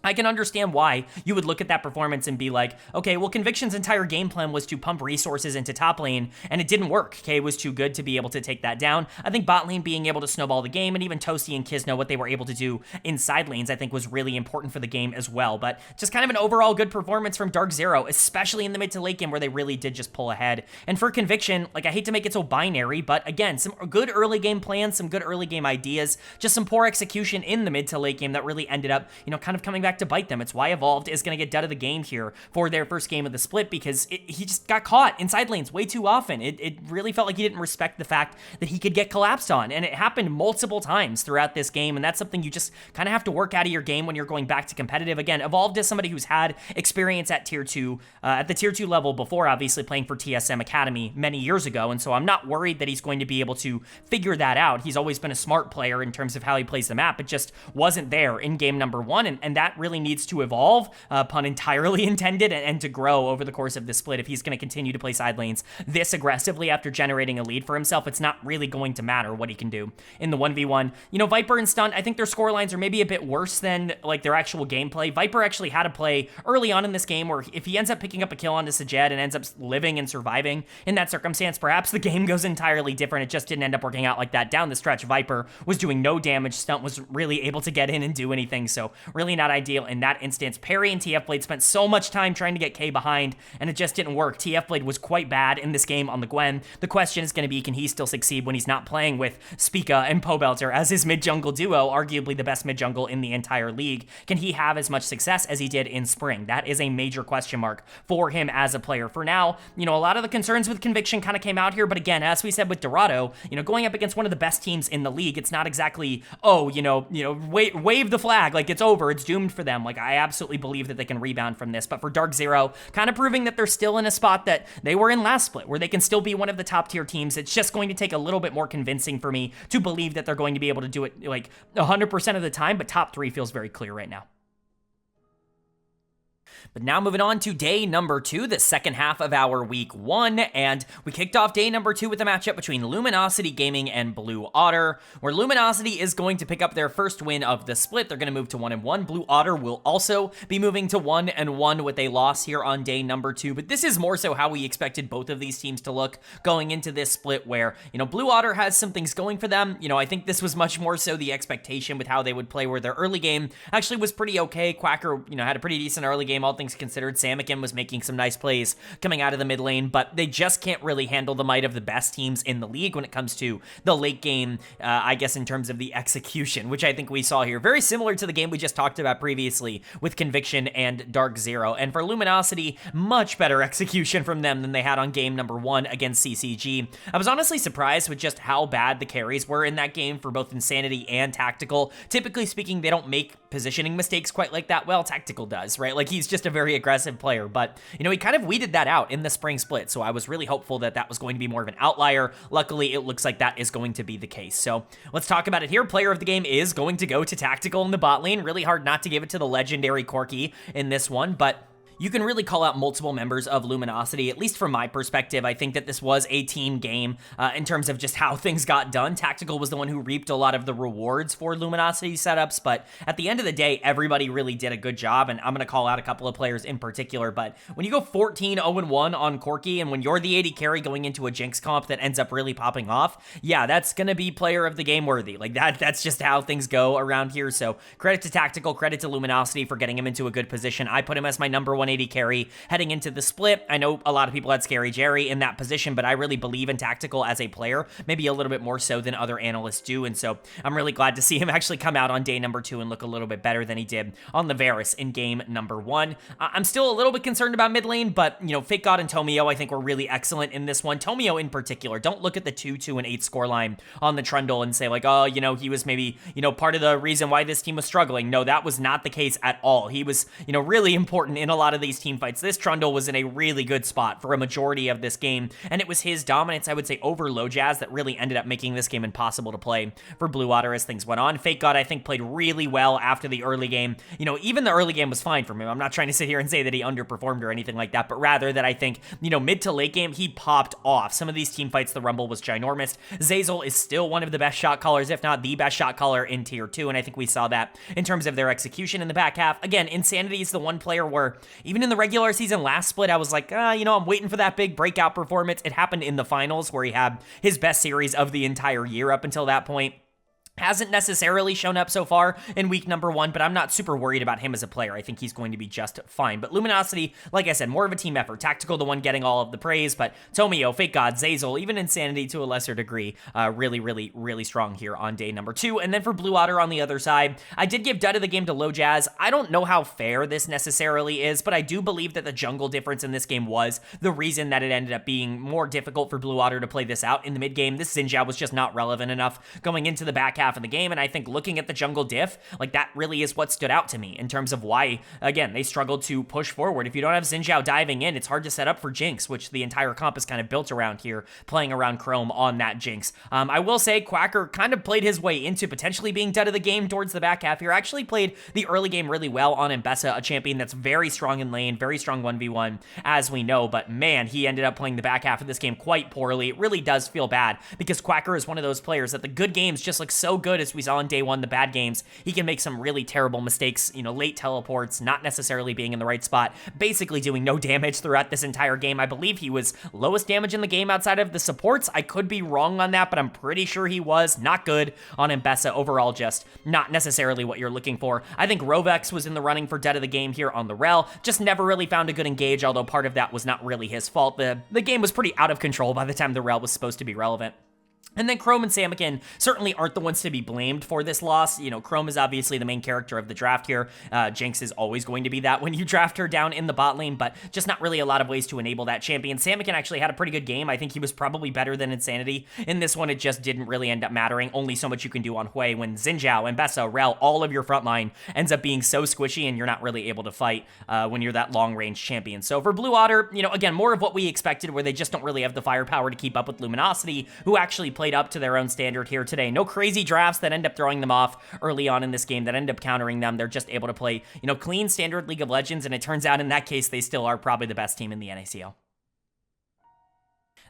I can understand why you would look at that performance and be like, okay, well, Conviction's entire game plan was to pump resources into top lane, and it didn't work. K was too good to be able to take that down. I think bot lane being able to snowball the game, and even Toasty and Kisno, what they were able to do in side lanes, I think was really important for the game as well. But just kind of an overall good performance from DarkZero, especially in the mid to late game where they really did just pull ahead. And for Conviction, like, I hate to make it so binary, but again, some good early game plans, some good early game ideas, just some poor execution in the mid to late game that really ended up, you know, kind of coming back to bite them. It's why Evolved is going to get dead of the game here for their first game of the split, because he just got caught in side lanes way too often. It really felt like he didn't respect the fact that he could get collapsed on, and it happened multiple times throughout this game, and that's something you just kind of have to work out of your game when you're going back to competitive. Again, Evolved is somebody who's had experience at tier 2, at the tier 2 level before, obviously playing for TSM Academy many years ago, and so I'm not worried that he's going to be able to figure that out. He's always been a smart player in terms of how he plays the map. It just wasn't there in game number 1, and that really needs to evolve, pun entirely intended, and to grow over the course of this split. If he's going to continue to play side lanes this aggressively after generating a lead for himself, it's not really going to matter what he can do in the 1v1. You know, Viper and Stunt, I think their score lines are maybe a bit worse than like their actual gameplay. Viper actually had a play early on in this game where if he ends up picking up a kill onto Sajed and ends up living and surviving in that circumstance, perhaps the game goes entirely different. It just didn't end up working out like that. Down the stretch, Viper was doing no damage. Stunt was really able to get in and do anything, so really not ideal in that instance. Parry and TF Blade spent so much time trying to get K behind, and it just didn't work. TF Blade was quite bad in this game on the Gwen. The question is going to be, can he still succeed when he's not playing with Spica and Pobelter as his mid-jungle duo, arguably the best mid-jungle in the entire league? Can he have as much success as he did in spring? That is a major question mark for him as a player. For now, you know, a lot of the concerns with Conviction kind of came out here, but again, as we said with Dorado, you know, going up against one of the best teams in the league, it's not exactly, oh, wave the flag, like it's over, it's doomed for them. Like, I absolutely believe that they can rebound from this, but for DarkZero, kind of proving that they're still in a spot that they were in last split, where they can still be one of the top tier teams. It's just going to take a little bit more convincing for me to believe that they're going to be able to do it like 100% of the time, but top 3 feels very clear right now. But now moving on to day number 2, the second half of our week 1, and we kicked off day number 2 with a matchup between Luminosity Gaming and Blue Otter, where Luminosity is going to pick up their first win of the split. They're going to move to 1-1. Blue Otter will also be moving to 1-1 with a loss here on day number 2, but this is more so how we expected both of these teams to look going into this split, where, you know, Blue Otter has some things going for them. You know, I think this was much more so the expectation with how they would play, where their early game actually was pretty okay. Quacker, you know, had a pretty decent early game, all things considered. Samikin was making some nice plays coming out of the mid lane, but they just can't really handle the might of the best teams in the league when it comes to the late game, I guess, in terms of the execution, which I think we saw here. Very similar to the game we just talked about previously with Conviction and DarkZero. And for Luminosity, much better execution from them than they had on game number 1 against CCG. I was honestly surprised with just how bad the carries were in that game for both Insanity and Tactical. Typically speaking, they don't make positioning mistakes quite like that. Well, Tactical does, right? Like, he's just a very aggressive player, but, you know, he kind of weeded that out in the spring split, so I was really hopeful that that was going to be more of an outlier. Luckily, it looks like that is going to be the case. So let's talk about it here. Player of the game is going to go to Tactical in the bot lane. Really hard not to give it to the legendary Corki in this one, but you can really call out multiple members of Luminosity, at least from my perspective. I think that this was a team game in terms of just how things got done. Tactical was the one who reaped a lot of the rewards for Luminosity setups, but at the end of the day, everybody really did a good job, and I'm going to call out a couple of players in particular. But when you go 14-0-1 on Corki, and when you're the AD carry going into a Jinx comp that ends up really popping off, yeah, that's going to be player of the game worthy. Like, that's just how things go around here. So credit to Tactical, credit to Luminosity for getting him into a good position. I put him as my number 1 180 carry heading into the split. I know a lot of people had Scary Jerry in that position, but I really believe in Tactical as a player, maybe a little bit more so than other analysts do, and so I'm really glad to see him actually come out on day number 2 and look a little bit better than he did on the Varus in game number 1. I'm still a little bit concerned about mid lane, but, you know, Fake God and Tomio, I think, were really excellent in this one. Tomio in particular, don't look at the 2-2 and 8 scoreline on the Trundle and say like, oh, you know, he was maybe, you know, part of the reason why this team was struggling. No, that was not the case at all. He was, you know, really important in a lot of these team fights. This Trundle was in a really good spot for a majority of this game, and it was his dominance, I would say, over Low Jazz that really ended up making this game impossible to play for Blue Otter as things went on. Fake God, I think, played really well after the early game. You know, even the early game was fine for him. I'm not trying to sit here and say that he underperformed or anything like that, but rather that I think, you know, mid to late game, he popped off. Some of these team fights, the Rumble was ginormous. Zeyzal is still one of the best shot callers, if not the best shot caller in tier 2, and I think we saw that in terms of their execution in the back half. Again, Insanity is the one player where even in the regular season last split, I was like, you know, I'm waiting for that big breakout performance. It happened in the finals where he had his best series of the entire year up until that point. Hasn't necessarily shown up so far in week number 1, but I'm not super worried about him as a player. I think he's going to be just fine. But Luminosity, like I said, more of a team effort. Tactical, the one getting all of the praise, but Tomio, Fake God, Zeyzal, even Insanity to a lesser degree, really strong here on day number 2. And then for Blue Otter on the other side, I did give dud of the game to Low Jazz. I don't know how fair this necessarily is, but I do believe that the jungle difference in this game was the reason that it ended up being more difficult for Blue Otter to play this out in the mid game. This Xin Zhao was just not relevant enough going into the back half of the game, and I think looking at the jungle diff, like that really is what stood out to me in terms of why, again, they struggled to push forward. If you don't have Xin Zhao diving in, it's hard to set up for Jinx, which the entire comp is kind of built around here, playing around Chrome on that Jinx. I will say Quacker kind of played his way into potentially being dead of the game towards the back half here. Actually played the early game really well on Mbessa, a champion that's very strong in lane, very strong 1v1, as we know, but man, he ended up playing the back half of this game quite poorly. It really does feel bad because Quacker is one of those players that the good games just look so good as we saw on day 1, the bad games, he can make some really terrible mistakes, you know, late teleports, not necessarily being in the right spot, basically doing no damage throughout this entire game. I believe he was lowest damage in the game outside of the supports. I could be wrong on that, but I'm pretty sure he was not good on Mbessa. Overall, just not necessarily what you're looking for. I think Rovex was in the running for dead of the game here on the Rel, just never really found a good engage, although part of that was not really his fault. The game was pretty out of control by the time the Rel was supposed to be relevant. And then Chrome and Samikin certainly aren't the ones to be blamed for this loss. You know, Chrome is obviously the main character of the draft here. Jinx is always going to be that when you draft her down in the bot lane, but just not really a lot of ways to enable that champion. Samikin actually had a pretty good game. I think he was probably better than Insanity. In this one, it just didn't really end up mattering. Only so much you can do on Hui when Xin Zhao, Mbessa, Rel, all of your front line ends up being so squishy and you're not really able to fight when you're that long-range champion. So for Blue Otter, you know, again, more of what we expected where they just don't really have the firepower to keep up with Luminosity, who actually played up to their own standard here today. No crazy drafts that end up throwing them off early on in this game that end up countering them. They're just able to play, you know, clean standard League of Legends, and it turns out in that case, they still are probably the best team in the NACL.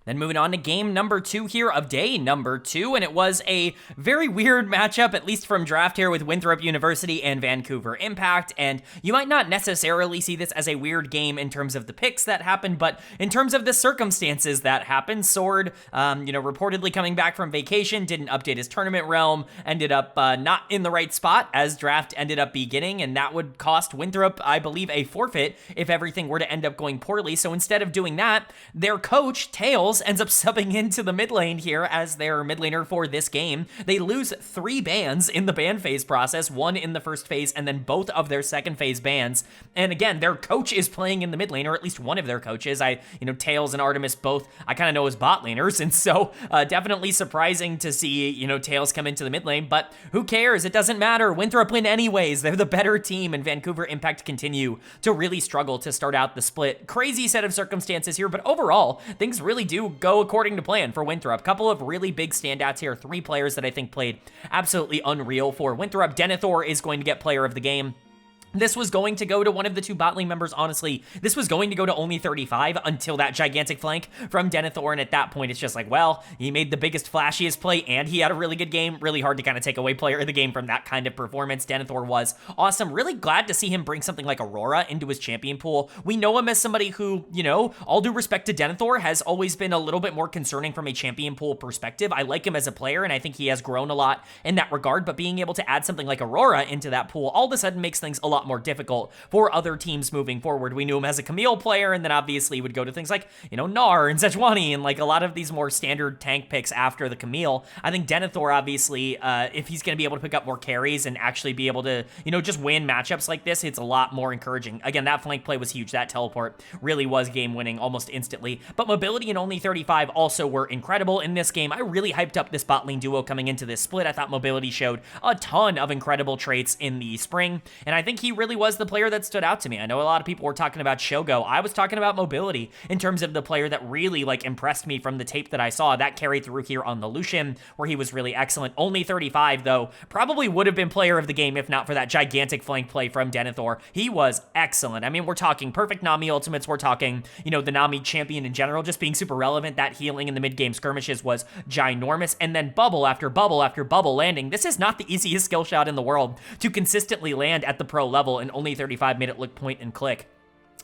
Then moving on to game number 2 here of day number 2, and it was a very weird matchup, at least from draft here, with Winthrop University and Vancouver Impact, and you might not necessarily see this as a weird game in terms of the picks that happened, but in terms of the circumstances that happened. Sword, you know, reportedly coming back from vacation, didn't update his tournament realm, ended up not in the right spot as draft ended up beginning, and that would cost Winthrop, I believe, a forfeit if everything were to end up going poorly. So instead of doing that, their coach, Tails, ends up subbing into the mid lane here as their mid laner for this game. They lose 3 bans in the ban phase process, 1 in the first phase, and then both of their second phase bans. And again, their coach is playing in the mid lane, or at least one of their coaches. Tails and Artemis both, I kind of know as bot laners, and so definitely surprising to see, Tails come into the mid lane, but who cares? It doesn't matter. Winthrop win anyways. They're the better team, and Vancouver Impact continue to really struggle to start out the split. Crazy set of circumstances here, but overall, things really do go according to plan for Winthrop. Couple of really big standouts here. 3 players that I think played absolutely unreal for Winthrop. Denethor is going to get player of the game. This was going to go to one of the 2 bot lane members, honestly. This was going to go to only 35 until that gigantic flank from Denethor, and at that point, it's just like, well, he made the biggest, flashiest play, and he had a really good game. Really hard to kind of take away player of the game from that kind of performance. Denethor was awesome. Really glad to see him bring something like Aurora into his champion pool. We know him as somebody who, all due respect to Denethor, has always been a little bit more concerning from a champion pool perspective. I like him as a player, and I think he has grown a lot in that regard, but being able to add something like Aurora into that pool all of a sudden makes things a lot lot more difficult for other teams moving forward. We knew him as a Camille player, and then obviously would go to things like, Gnar and Sejuani and like a lot of these more standard tank picks after the Camille. I think Denethor, obviously, if he's going to be able to pick up more carries and actually be able to, just win matchups like this, it's a lot more encouraging. Again, that flank play was huge. That teleport really was game winning almost instantly. But mobility and only 35 also were incredible in this game. I really hyped up this bot lane duo coming into this split. I thought mobility showed a ton of incredible traits in the spring, and I think he really was the player that stood out to me. I know a lot of people were talking about Shogo. I was talking about mobility in terms of the player that really impressed me from the tape that I saw. That carried through here on the Lucian, where he was really excellent. Only 35 though, probably would have been player of the game if not for that gigantic flank play from Denethor. He was excellent. I mean, we're talking perfect Nami ultimates. We're talking, the Nami champion in general just being super relevant. That healing in the mid-game skirmishes was ginormous. And then bubble after bubble after bubble landing. This is not the easiest skill shot in the world to consistently land at the pro level, and only 35 made it look point and click.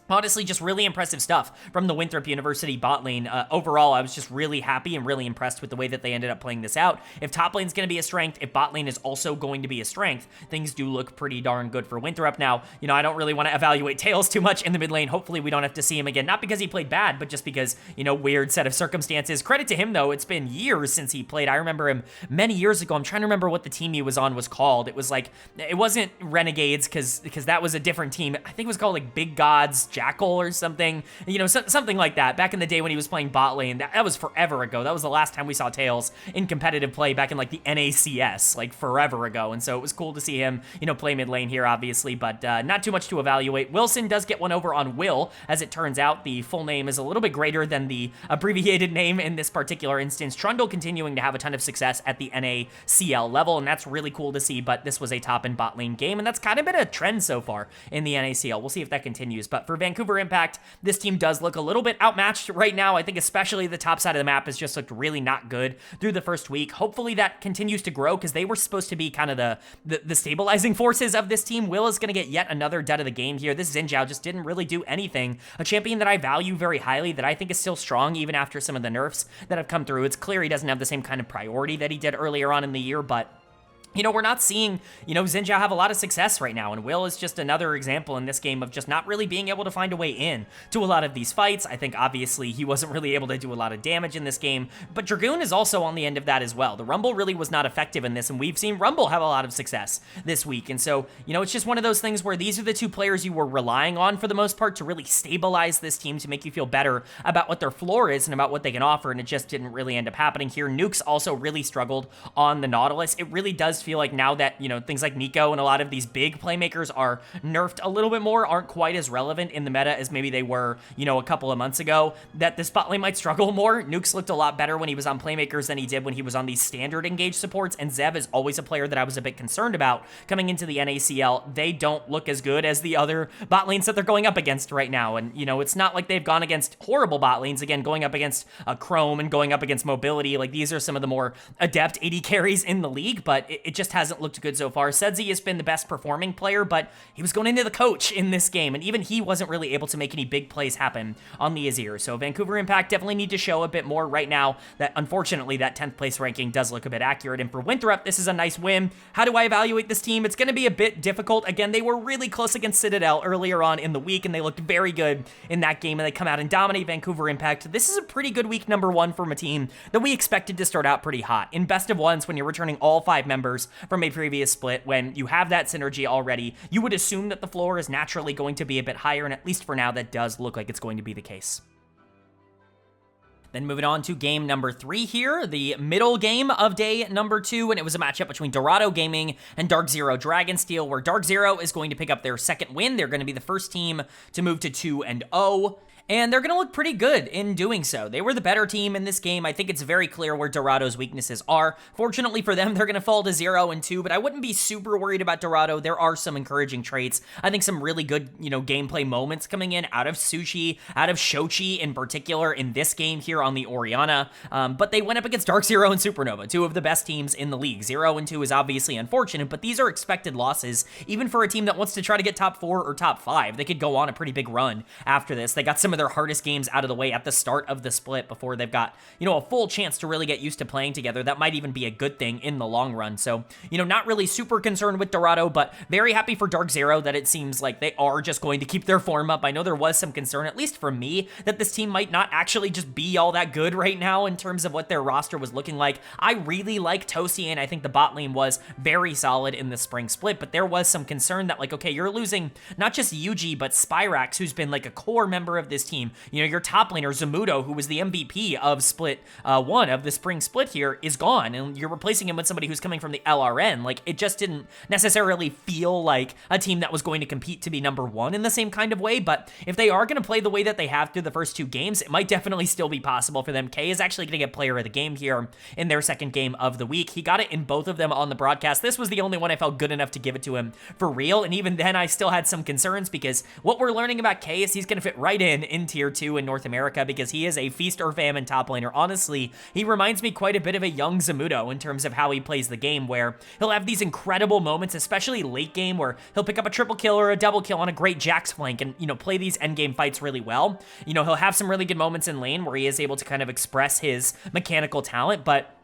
Honestly, just really impressive stuff from the Winthrop University bot lane. Overall, I was just really happy and really impressed with the way that they ended up playing this out. If top lane's going to be a strength, if bot lane is also going to be a strength, things do look pretty darn good for Winthrop. Now, I don't really want to evaluate Tails too much in the mid lane. Hopefully, we don't have to see him again. Not because he played bad, but just because, weird set of circumstances. Credit to him, though. It's been years since he played. I remember him many years ago. I'm trying to remember what the team he was on was called. It was it wasn't Renegades because that was a different team. I think it was called Big Gods Jackal or something, something like that. Back in the day when he was playing bot lane, that was forever ago. That was the last time we saw Tails in competitive play back in the NACS, forever ago. And so it was cool to see him, play mid lane here, obviously, but not too much to evaluate. Wilson does get one over on Will. As it turns out, the full name is a little bit greater than the abbreviated name in this particular instance. Trundle continuing to have a ton of success at the NACL level, and that's really cool to see, but this was a top and bot lane game, and that's kind of been a trend so far in the NACL. We'll see if that continues, but for Vancouver Impact, this team does look a little bit outmatched right now. I think especially the top side of the map has just looked really not good through the first week. Hopefully that continues to grow because they were supposed to be kind of the stabilizing forces of this team. Will is going to get yet another dud of the game here. This Xin Zhao just didn't really do anything. A champion that I value very highly, that I think is still strong even after some of the nerfs that have come through. It's clear he doesn't have the same kind of priority that he did earlier on in the year, but we're not seeing, Xin Zhao have a lot of success right now, and Will is just another example in this game of just not really being able to find a way in to a lot of these fights. I think, obviously, he wasn't really able to do a lot of damage in this game, but Dragoon is also on the end of that as well. The Rumble really was not effective in this, and we've seen Rumble have a lot of success this week, and so, it's just one of those things where these are the two players you were relying on for the most part to really stabilize this team, to make you feel better about what their floor is and about what they can offer, and it just didn't really end up happening here. Nukes also really struggled on the Nautilus. It really does feel like now that, things like Nico and a lot of these big playmakers are nerfed a little bit more, aren't quite as relevant in the meta as maybe they were, a couple of months ago, that this bot lane might struggle more. Nukes looked a lot better when he was on playmakers than he did when he was on these standard engage supports, and Zeb is always a player that I was a bit concerned about coming into the NACL. They don't look as good as the other bot lanes that they're going up against right now, and, it's not like they've gone against horrible bot lanes, again, going up against Chrome and going up against Mobility. These are some of the more adept AD carries in the league, but it just hasn't looked good so far. Sedzi has been the best performing player, but he was going into the coach in this game, and even he wasn't really able to make any big plays happen on the Azir. So Vancouver Impact definitely need to show a bit more right now. That unfortunately that 10th place ranking does look a bit accurate, and for Winthrop, this is a nice win. How do I evaluate this team? It's going to be a bit difficult. Again, they were really close against Citadel earlier on in the week, and they looked very good in that game, and they come out and dominate Vancouver Impact. This is a pretty good week number one from a team that we expected to start out pretty hot. In best of ones, when you're returning all 5 members from a previous split, when you have that synergy already, you would assume that the floor is naturally going to be a bit higher, and at least for now, that does look like it's going to be the case. Then moving on to game number 3 here, the middle game of day number 2, and it was a matchup between Dorado Gaming and DarkZero Dragonsteel, where DarkZero is going to pick up their second win. They're going to be the first team to move to 2-0. And they're going to look pretty good in doing so. They were the better team in this game. I think it's very clear where Dorado's weaknesses are. Fortunately for them, they're going to fall to 0-2, but I wouldn't be super worried about Dorado. There are some encouraging traits. I think some really good, gameplay moments coming in out of Sushi, out of Shochi in particular in this game here on the Orianna, but they went up against DarkZero and Supernova, two of the best teams in the league. 0-2 is obviously unfortunate, but these are expected losses, even for a team that wants to try to get top 4 or top 5. They could go on a pretty big run after this. They got some of their hardest games out of the way at the start of the split before they've got, a full chance to really get used to playing together. That might even be a good thing in the long run. So, not really super concerned with Dorado, but very happy for DarkZero that it seems like they are just going to keep their form up. I know there was some concern, at least from me, that this team might not actually just be all that good right now in terms of what their roster was looking like. I really like Toasty, and I think the bot lane was very solid in the spring split, but there was some concern that, okay, you're losing not just Yuji, but Spyrax, who's been a core member of this team. Your top laner, Zamudo, who was the MVP of split 1 of the spring split here, is gone, and you're replacing him with somebody who's coming from the LRN. It just didn't necessarily feel like a team that was going to compete to be number 1 in the same kind of way, but if they are going to play the way that they have through the first 2 games, it might definitely still be possible for them. K is actually going to get player of the game here in their second game of the week. He got it in both of them on the broadcast. This was the only one I felt good enough to give it to him for real, and even then I still had some concerns because what we're learning about K is he's going to fit right in tier 2 in North America because he is a feast or famine top laner. Honestly, he reminds me quite a bit of a young Zamudo in terms of how he plays the game, where he'll have these incredible moments, especially late game, where he'll pick up a triple kill or a double kill on a great Jax flank and, play these endgame fights really well. He'll have some really good moments in lane where he is able to kind of express his mechanical talent, but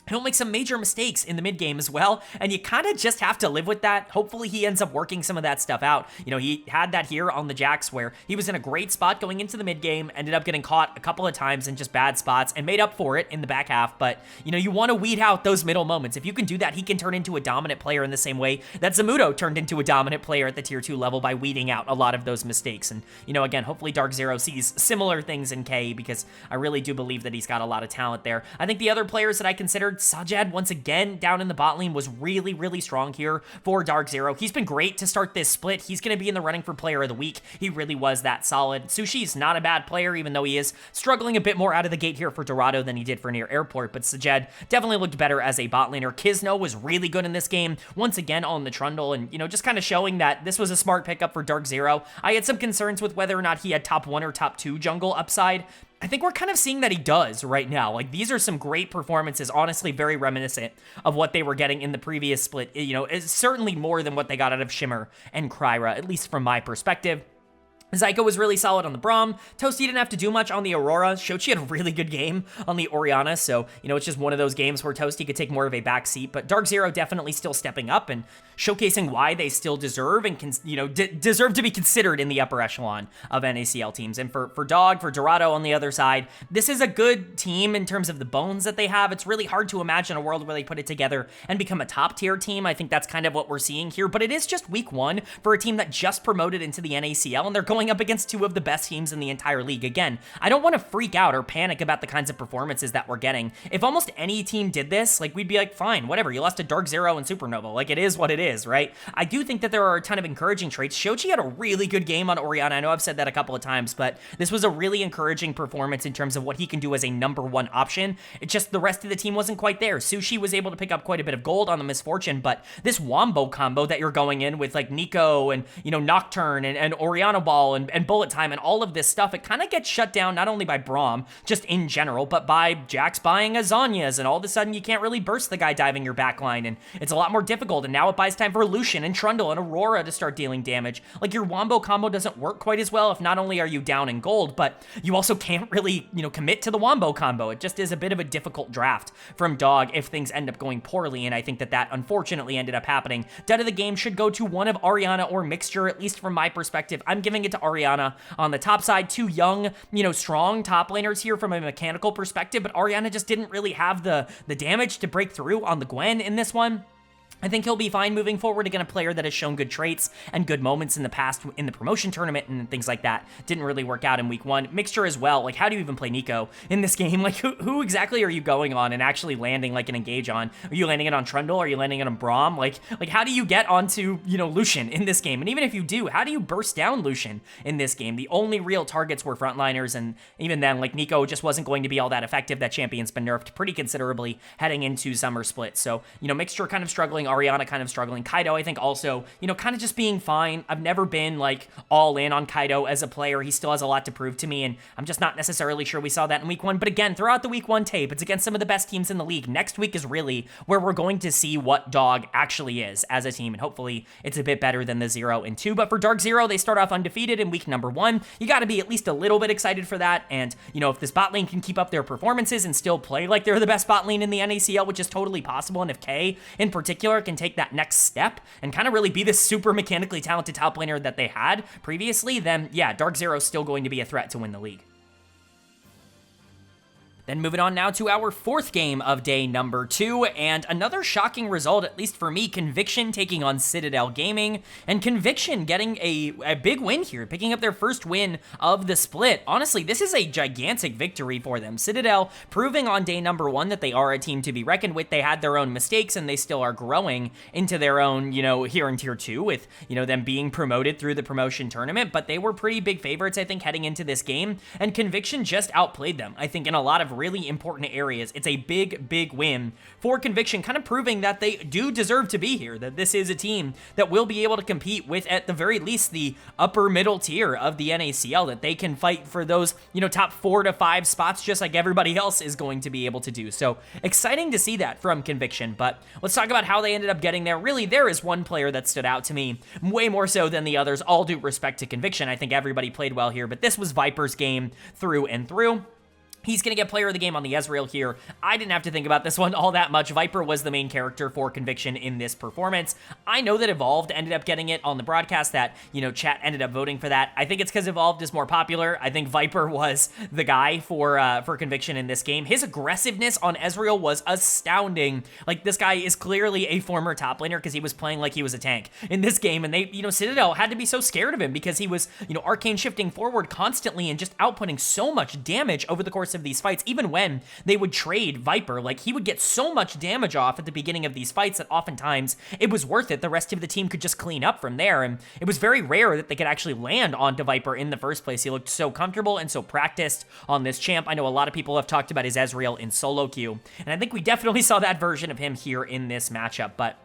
he'll make some major mistakes in the mid game as well, and you kind of just have to live with that. Hopefully he ends up working some of that stuff out. He had that here on the Jax where he was in a great spot going into the mid game, ended up getting caught a couple of times in just bad spots and made up for it in the back half, but you want to weed out those middle moments. If you can do that, he can turn into a dominant player in the same way that Zamudo turned into a dominant player at the tier 2 level by weeding out a lot of those mistakes. And again, hopefully DarkZero sees similar things in K, because I really do believe that he's got a lot of talent there. I think the other players that I considered, Sajad, once again, down in the bot lane, was really, really strong here for DarkZero. He's been great to start this split. He's going to be in the running for player of the week. He really was that solid. Sushi's not a bad player, even though he is struggling a bit more out of the gate here for Dorado than he did for Near Airport, but Sajad definitely looked better as a bot laner. Kizno was really good in this game, once again on the Trundle, and, just kind of showing that this was a smart pickup for DarkZero. I had some concerns with whether or not he had top 1 or top 2 jungle upside. I think we're kind of seeing that he does right now. These are some great performances, honestly very reminiscent of what they were getting in the previous split. It's certainly more than what they got out of Shimmer and Kryra, at least from my perspective. Zyko was really solid on the Braum. Toasty didn't have to do much on the Aurora. Shochi had a really good game on the Orianna, so, it's just one of those games where Toasty could take more of a back seat, but DarkZero definitely still stepping up and showcasing why they still deserve and, deserve to be considered in the upper echelon of NACL teams. And for Dorado on the other side, this is a good team in terms of the bones that they have. It's really hard to imagine a world where they put it together and become a top-tier team. I think that's kind of what we're seeing here, but it is just week 1 for a team that just promoted into the NACL, and they're going up against 2 of the best teams in the entire league. Again, I don't want to freak out or panic about the kinds of performances that we're getting. If almost any team did this, we'd be like, fine, whatever, you lost to DarkZero and Supernova. It is what it is, right? I do think that there are a ton of encouraging traits. Shochi had a really good game on Orianna. I know I've said that a couple of times, but this was a really encouraging performance in terms of what he can do as a number 1 option. It's just the rest of the team wasn't quite there. Sushi was able to pick up quite a bit of gold on the Misfortune, but this Wombo combo that you're going in with Nico and, Nocturne and Orianna Ball and Bullet Time and all of this stuff, it kind of gets shut down not only by Braum, just in general, but by Jax buying a Zanya's, and all of a sudden you can't really burst the guy diving your backline, and it's a lot more difficult, and now it buys time for Lucian and Trundle and Aurora to start dealing damage. Your Wombo combo doesn't work quite as well if not only are you down in gold, but you also can't really, commit to the Wombo combo. It just is a bit of a difficult draft from Dog if things end up going poorly, and I think that unfortunately ended up happening. Dead of the game should go to one of Orianna or Mixture, at least from my perspective. I'm giving it to Orianna. On the top side, 2 young, strong top laners here from a mechanical perspective, but Orianna just didn't really have the damage to break through on the Gwen in this one. I think he'll be fine moving forward. Again, a player that has shown good traits and good moments in the past in the promotion tournament and things like that. Didn't really work out in week 1. Mixture as well. How do you even play Nico in this game? Who exactly are you going on and actually landing an engage on? Are you landing it on Trundle? Are you landing it on Braum? How do you get onto, Lucian in this game? And even if you do, how do you burst down Lucian in this game? The only real targets were frontliners, and even then, Nico just wasn't going to be all that effective. That champion's been nerfed pretty considerably heading into Summer Split. So, Mixture kind of struggling Ariana kind of struggling. Kaido, I think also, kind of just being fine. I've never been like all in on Kaido as a player. He still has a lot to prove to me, and I'm just not necessarily sure we saw that in week 1. But again, throughout the week 1 tape, it's against some of the best teams in the league. Next week is really where we're going to see what Dog actually is as a team, and hopefully it's a bit better than the 0 and 2. But for DarkZero, they start off undefeated in week number 1. You got to be at least a little bit excited for that, and if this bot lane can keep up their performances and still play like they're the best bot lane in the NACL, which is totally possible, and if K in particular can take that next step and kind of really be this super mechanically talented top laner that they had previously, then yeah, DarkZero is still going to be a threat to win the league. Then moving on now to our 4th game of day number 2, and another shocking result, at least for me, Conviction taking on Citadel Gaming, and Conviction getting a big win here, picking up their first win of the split. Honestly, this is a gigantic victory for them. Citadel proving on day number 1 that they are a team to be reckoned with. They had their own mistakes, and they still are growing into their own, here in Tier 2 with, them being promoted through the promotion tournament, but they were pretty big favorites, I think, heading into this game, and Conviction just outplayed them, I think, in a lot of really important areas. It's a big win for Conviction, kind of proving that they do deserve to be here, that this is a team that will be able to compete with, at the very least, the upper middle tier of the NACL, that they can fight for those, top 4 to 5 spots just like everybody else is going to be able to do. So exciting to see that from Conviction, but let's talk about how they ended up getting there. Really, there is one player that stood out to me way more so than the others, all due respect to Conviction. I think everybody played well here, but this was Viper's game through and through. He's going to get player of the game on the Ezreal here. I didn't have to think about this one all that much. Viper was the main character for Conviction in this performance. I know that Evolved ended up getting it on the broadcast, that, chat ended up voting for that. I think it's because Evolved is more popular. I think Viper was the guy for Conviction in this game. His aggressiveness on Ezreal was astounding. Like, this guy is clearly a former top laner because he was playing like he was a tank in this game, and they, Citadel had to be so scared of him because he was, arcane shifting forward constantly and just outputting so much damage over the course of these fights. Even when they would trade Viper, like, he would get so much damage off at the beginning of these fights that oftentimes it was worth it. The rest of the team could just clean up from there, and it was very rare that they could actually land onto Viper in the first place. He looked so comfortable and so practiced on this champ. I know a lot of people have talked about his Ezreal in solo queue, and I think we definitely saw that version of him here in this matchup, but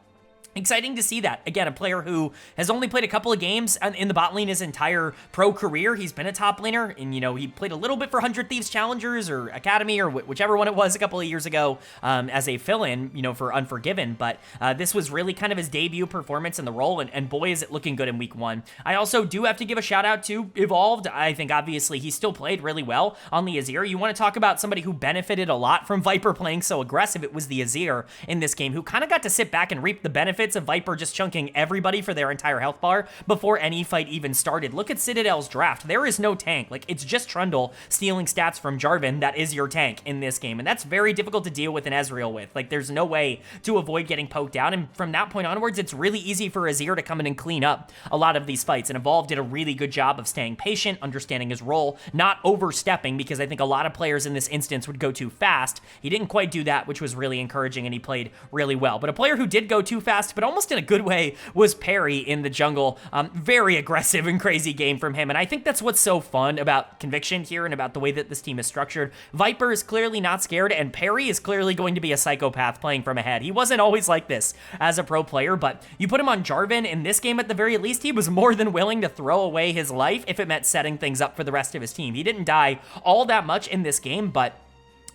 exciting to see that. Again, a player who has only played a couple of games in the bot lane his entire pro career. He's been a top laner, and, he played a little bit for 100 Thieves Challengers or Academy or whichever one it was a couple of years ago as a fill-in, for Unforgiven. But this was really kind of his debut performance in the role, and boy, is it looking good in week 1. I also do have to give a shout out to Evolved. I think, obviously, he still played really well on the Azir. You want to talk about somebody who benefited a lot from Viper playing so aggressive, it was the Azir in this game, who kind of got to sit back and reap the benefits of Viper just chunking everybody for their entire health bar before any fight even started. Look at Citadel's draft. There is no tank. Like, it's just Trundle stealing stats from Jarvan that is your tank in this game, and that's very difficult to deal with an Ezreal with. Like, there's no way to avoid getting poked out, and from that point onwards, it's really easy for Azir to come in and clean up a lot of these fights, and Evolve did a really good job of staying patient, understanding his role, not overstepping, because I think a lot of players in this instance would go too fast. He didn't quite do that, which was really encouraging, and he played really well. But a player who did go too fast, but almost in a good way, was Perry in the jungle. Very aggressive and crazy game from him, and I think that's what's so fun about Conviction here and about the way that this team is structured. Viper is clearly not scared, and Perry is clearly going to be a psychopath playing from ahead. He wasn't always like this as a pro player, but you put him on Jarvan in this game, at the very least, he was more than willing to throw away his life if it meant setting things up for the rest of his team. He didn't die all that much in this game, but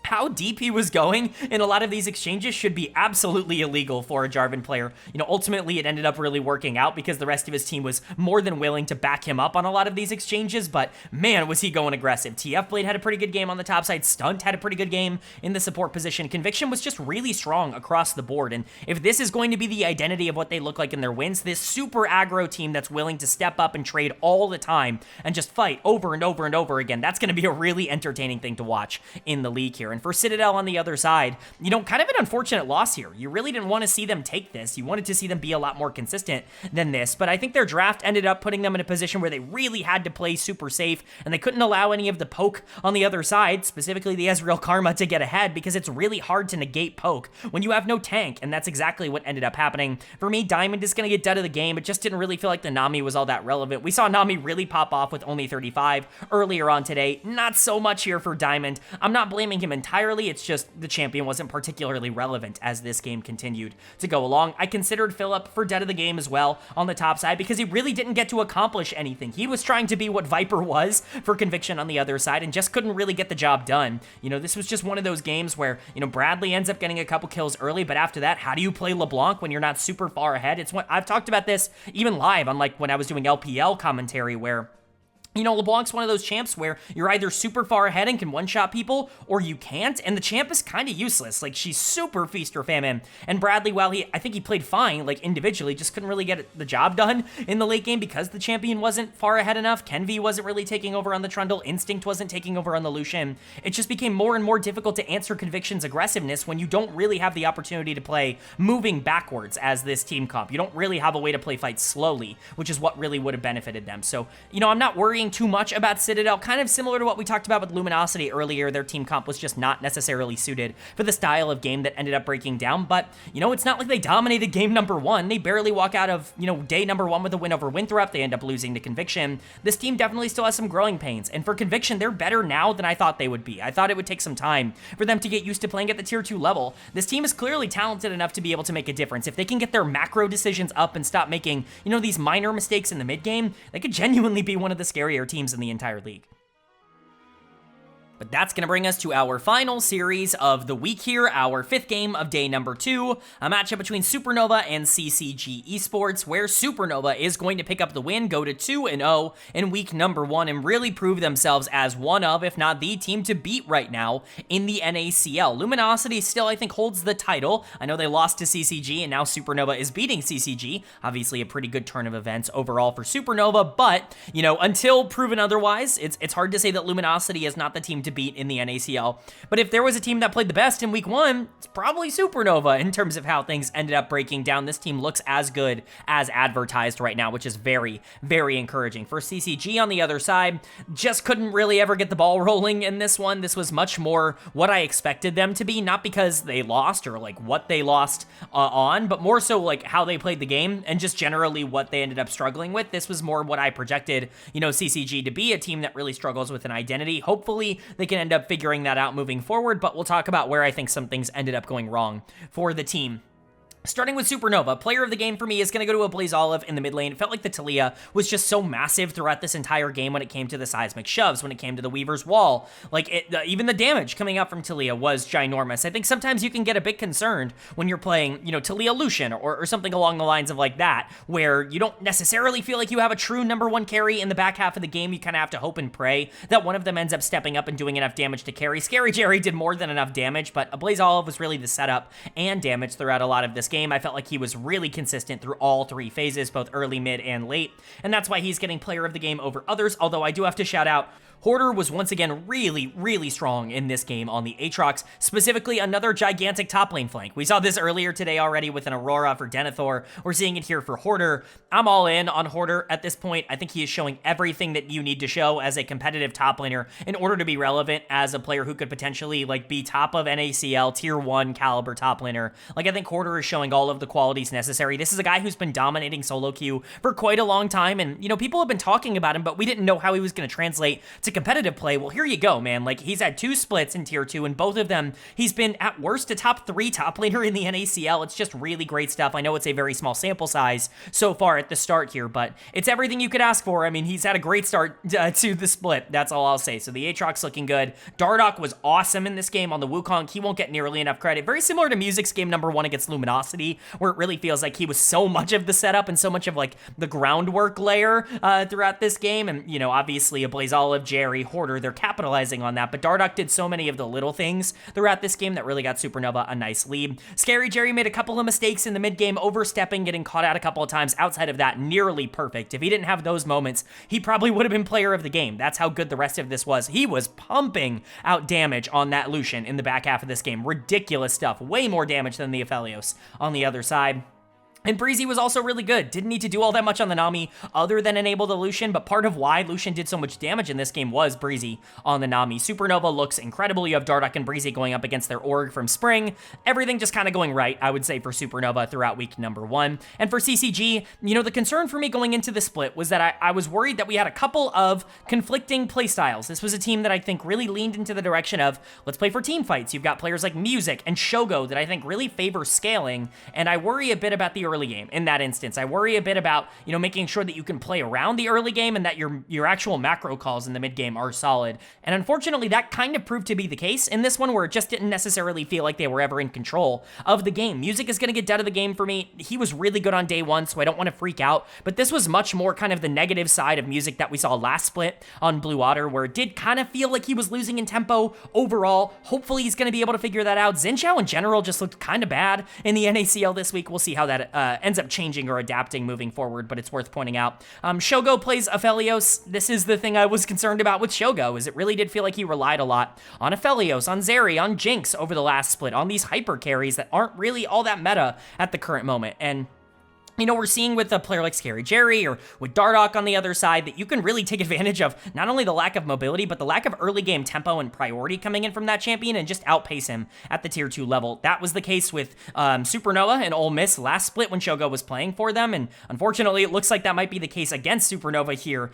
how deep he was going in a lot of these exchanges should be absolutely illegal for a Jarvan player. Ultimately, it ended up really working out because the rest of his team was more than willing to back him up on a lot of these exchanges, but man, was he going aggressive. TF Blade had a pretty good game on the top side. Stunt had a pretty good game in the support position. Conviction was just really strong across the board, and if this is going to be the identity of what they look like in their wins, this super aggro team that's willing to step up and trade all the time and just fight over and over and over again, that's going to be a really entertaining thing to watch in the league here. And for Citadel on the other side, kind of an unfortunate loss here. You really didn't want to see them take this. You wanted to see them be a lot more consistent than this, but I think their draft ended up putting them in a position where they really had to play super safe, and they couldn't allow any of the poke on the other side, specifically the Ezreal Karma, to get ahead, because it's really hard to negate poke when you have no tank, and that's exactly what ended up happening. For me, Diamond is going to get dead of the game. It just didn't really feel like the Nami was all that relevant. We saw Nami really pop off with only 35 earlier on today. Not so much here for Diamond. I'm not blaming him entirely entirely. It's just the champion wasn't particularly relevant as this game continued to go along. I considered Philip for dead of the game as well on the top side because he really didn't get to accomplish anything. He was trying to be what Viper was for Conviction on the other side and just couldn't really get the job done. You know, this was just one of those games where, you know, Bradley ends up getting a couple kills early, but after that, how do you play LeBlanc when you're not super far ahead? It's what I've talked about this even live on like when I was doing LPL commentary where, you know, LeBlanc's one of those champs where you're either super far ahead and can one-shot people, or you can't, and the champ is kind of useless. Like, she's super feast or famine. And Bradley, while I think he played fine, like, individually, just couldn't really get the job done in the late game because the champion wasn't far ahead enough. Kenvi wasn't really taking over on the Trundle. Instinct wasn't taking over on the Lucian. It just became more and more difficult to answer Conviction's aggressiveness when you don't really have the opportunity to play moving backwards as this team comp. You don't really have a way to play fights slowly, which is what really would have benefited them. So, you know, I'm not worrying too much about Citadel, kind of similar to what we talked about with Luminosity earlier. Their team comp was just not necessarily suited for the style of game that ended up breaking down, but, you know, it's not like they dominated game number one. They barely walk out of, you know, day number one with a win over Winthrop. They end up losing to Conviction. This team definitely still has some growing pains, and for Conviction, they're better now than I thought they would be. I thought it would take some time for them to get used to playing at the tier 2 level. This team is clearly talented enough to be able to make a difference. If they can get their macro decisions up and stop making, you know, these minor mistakes in the mid game, they could genuinely be one of the scarier teams in the entire league. But that's going to bring us to our final series of the week here, our 5th game of day number 2, a matchup between Supernova and CCG Esports, where Supernova is going to pick up the win, go to 2-0 in week number 1, and really prove themselves as one of, if not the team to beat right now in the NACL. Luminosity still, I think, holds the title. I know they lost to CCG, and now Supernova is beating CCG. Obviously, a pretty good turn of events overall for Supernova, but, you know, until proven otherwise, it's hard to say that Luminosity is not the team to beat in the NACL. But if there was a team that played the best in week 1, it's probably Supernova in terms of how things ended up breaking down. This team looks as good as advertised right now, which is very, very encouraging. For CCG on the other side, just couldn't really ever get the ball rolling in this one. This was much more what I expected them to be, not because they lost or like what they lost on, but more so like how they played the game and just generally what they ended up struggling with. This was more what I projected, you know, CCG to be, a team that really struggles with an identity. Hopefully they can end up figuring that out moving forward, but we'll talk about where I think some things ended up going wrong for the team. Starting with Supernova, player of the game for me is going to go to a Blaze Olive in the mid lane. It felt like the Talia was just so massive throughout this entire game when it came to the seismic shoves, when it came to the Weaver's Wall. Like, even the damage coming out from Talia was ginormous. I think sometimes you can get a bit concerned when you're playing, you know, Talia Lucian or something along the lines of like that, where you don't necessarily feel like you have a true #1 carry in the back half of the game. You kind of have to hope and pray that one of them ends up stepping up and doing enough damage to carry. Scary Jerry did more than enough damage, but a Blaze Olive was really the setup and damage throughout a lot of this game. I felt like he was really consistent through all 3 phases, both early, mid, and late, and that's why he's getting player of the game over others, although I do have to shout out Hoarder was once again really, really strong in this game on the Aatrox, specifically another gigantic top lane flank. We saw this earlier today already with an Aurora for Denethor. We're seeing it here for Hoarder. I'm all in on Hoarder at this point. I think he is showing everything that you need to show as a competitive top laner in order to be relevant as a player who could potentially like be top of NACL tier 1 caliber top laner. Like, I think Hoarder is showing all of the qualities necessary. This is a guy who's been dominating solo queue for quite a long time, and, you know, people have been talking about him, but we didn't know how he was going to translate to competitive play. Well, here you go, man. Like, he's had 2 splits in tier 2, and both of them he's been at worst a top 3 top laner in the NACL. It's just really great stuff. I know it's a very small sample size so far at the start here, but it's everything you could ask for. I mean, he's had a great start to the split. That's all I'll say. So the Aatrox looking good. Dardoch was awesome in this game on the Wukong. He won't get nearly enough credit. Very similar to Music's game number 1 against Luminosity, where it really feels like he was so much of the setup and so much of like the groundwork layer throughout this game. And, you know, obviously a Blaze Olive, Jerry, Hoarder, they're capitalizing on that, but Dardoch did so many of the little things throughout this game that really got Supernova a nice lead. Scary Jerry made a couple of mistakes in the mid game, overstepping, getting caught out a couple of times. Outside of that, nearly perfect. If he didn't have those moments, he probably would have been player of the game. That's how good the rest of this was. He was pumping out damage on that Lucian in the back half of this game. Ridiculous stuff. Way more damage than the Aphelios on the other side. And Breezy was also really good. Didn't need to do all that much on the Nami other than enable the Lucian, but part of why Lucian did so much damage in this game was Breezy on the Nami. Supernova looks incredible. You have Dardoch and Breezy going up against their org from Spring. Everything just kind of going right, I would say, for Supernova throughout week number 1. And for CCG, you know, the concern for me going into the split was that I was worried that we had a couple of conflicting playstyles. This was a team that I think really leaned into the direction of, let's play for team fights. You've got players like Music and Shogo that I think really favor scaling, and I worry a bit about the early game in that instance. I worry a bit about, you know, making sure that you can play around the early game and that your actual macro calls in the mid game are solid. And unfortunately, that kind of proved to be the case in this one, where it just didn't necessarily feel like they were ever in control of the game. Music is going to get dead of the game for me. He was really good on day 1, so I don't want to freak out, but this was much more kind of the negative side of Music that we saw last split on Blue Otter, where it did kind of feel like he was losing in tempo overall. Hopefully he's going to be able to figure that out. Xin Zhao in general just looked kind of bad in the NACL this week. We'll see how that ends up changing or adapting moving forward, but it's worth pointing out. Shogo plays Aphelios. This is the thing I was concerned about with Shogo, is it really did feel like he relied a lot on Aphelios, on Zeri, on Jinx over the last split, on these hyper carries that aren't really all that meta at the current moment. And you know, we're seeing with a player like Scary Jerry or with Dardoch on the other side that you can really take advantage of not only the lack of mobility, but the lack of early game tempo and priority coming in from that champion and just outpace him at the tier 2 level. That was the case with Supernova and Ole Miss last split when Shogo was playing for them, and unfortunately it looks like that might be the case against Supernova here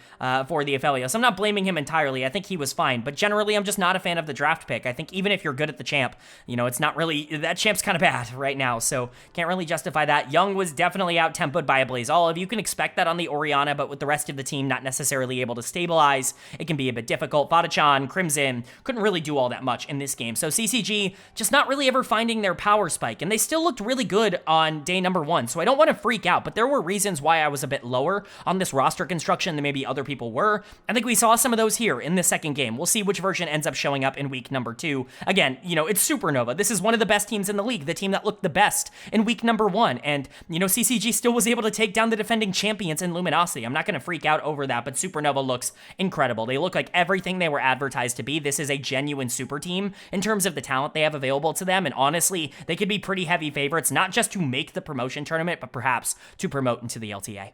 for the Aphelios. I'm not blaming him entirely. I think he was fine, but generally I'm just not a fan of the draft pick. I think even if you're good at the champ, you know, it's not really, that champ's kind of bad right now, so can't really justify that. Young was definitely out tempoed by a Blaze Olive. You can expect that on the Orianna, but with the rest of the team not necessarily able to stabilize, it can be a bit difficult. Fadachan, Crimson couldn't really do all that much in this game. So CCG just not really ever finding their power spike, and they still looked really good on day number 1. So I don't want to freak out, but there were reasons why I was a bit lower on this roster construction than maybe other people were. I think we saw some of those here in the second game. We'll see which version ends up showing up in week number 2. Again, you know, it's Supernova. This is one of the best teams in the league, the team that looked the best in week number 1. And, you know, CCG still was able to take down the defending champions in Luminosity. I'm not going to freak out over that, but Supernova looks incredible. They look like everything they were advertised to be. This is a genuine super team in terms of the talent they have available to them, and honestly, they could be pretty heavy favorites, not just to make the promotion tournament, but perhaps to promote into the LTA.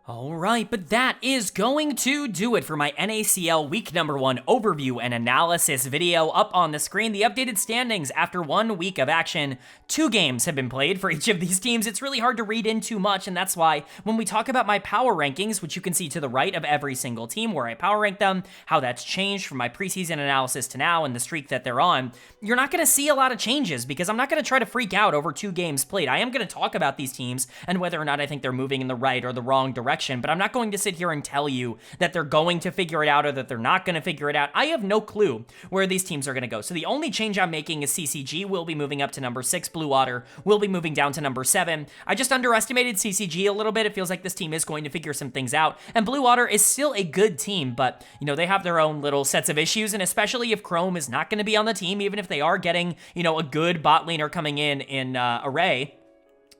All right, but that is going to do it for my NACL week number 1 overview and analysis video. Up on the screen, the updated standings after 1 week of action. 2 games have been played for each of these teams. It's really hard to read in too much, and that's why when we talk about my power rankings, which you can see to the right of every single team where I power rank them, how that's changed from my preseason analysis to now and the streak that they're on, you're not going to see a lot of changes because I'm not going to try to freak out over 2 games played. I am going to talk about these teams and whether or not I think they're moving in the right or the wrong direction, but I'm not going to sit here and tell you that they're going to figure it out or that they're not going to figure it out. I have no clue where these teams are going to go. So the only change I'm making is CCG will be moving up to number 6, Blue Otter will be moving down to number 7. I just underestimated CCG a little bit. It feels like this team is going to figure some things out, and Blue Otter is still a good team, but you know, they have their own little sets of issues, and especially if Chrome is not going to be on the team, even if they are getting, you know, a good bot laner coming in Array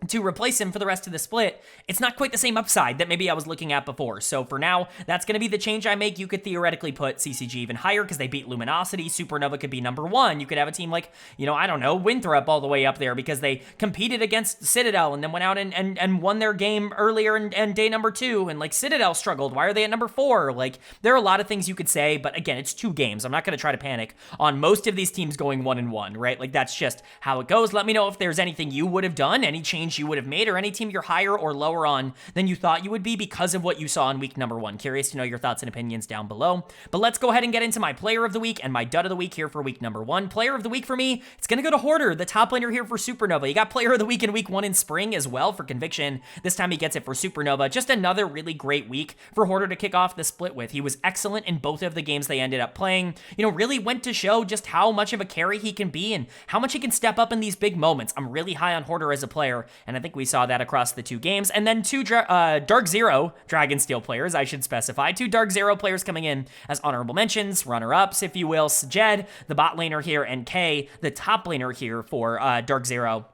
to replace him for the rest of the split, it's not quite the same upside that maybe I was looking at before. So for now, that's going to be the change I make. You could theoretically put CCG even higher because they beat Luminosity. Supernova could be number 1. You could have a team like, you know, I don't know, Winthrop all the way up there because they competed against Citadel and then went out and won their game earlier and day number 2, and like Citadel struggled. Why are they at number 4? Like, there are a lot of things you could say, but again, it's 2 games. I'm not going to try to panic on most of these teams going 1-1, right? Like, that's just how it goes. Let me know if there's anything you would have done, any change you would have made, or any team you're higher or lower on than you thought you would be because of what you saw in week number 1. Curious to know your thoughts and opinions down below. But let's go ahead and get into my player of the week and my dud of the week here for week number 1. Player of the week for me, it's going to go to Hoarder, the top laner here for Supernova. You got player of the week in week 1 in Spring as well for Conviction. This time he gets it for Supernova. Just another really great week for Hoarder to kick off the split with. He was excellent in both of the games they ended up playing. You know, really went to show just how much of a carry he can be and how much he can step up in these big moments. I'm really high on Hoarder as a player, and I think we saw that across the 2 games. And then 2 DarkZero Dragonsteel players, I should specify. 2 DarkZero players coming in as honorable mentions, runner-ups, if you will. Jed, the bot laner here, and Kay, the top laner here for DarkZero.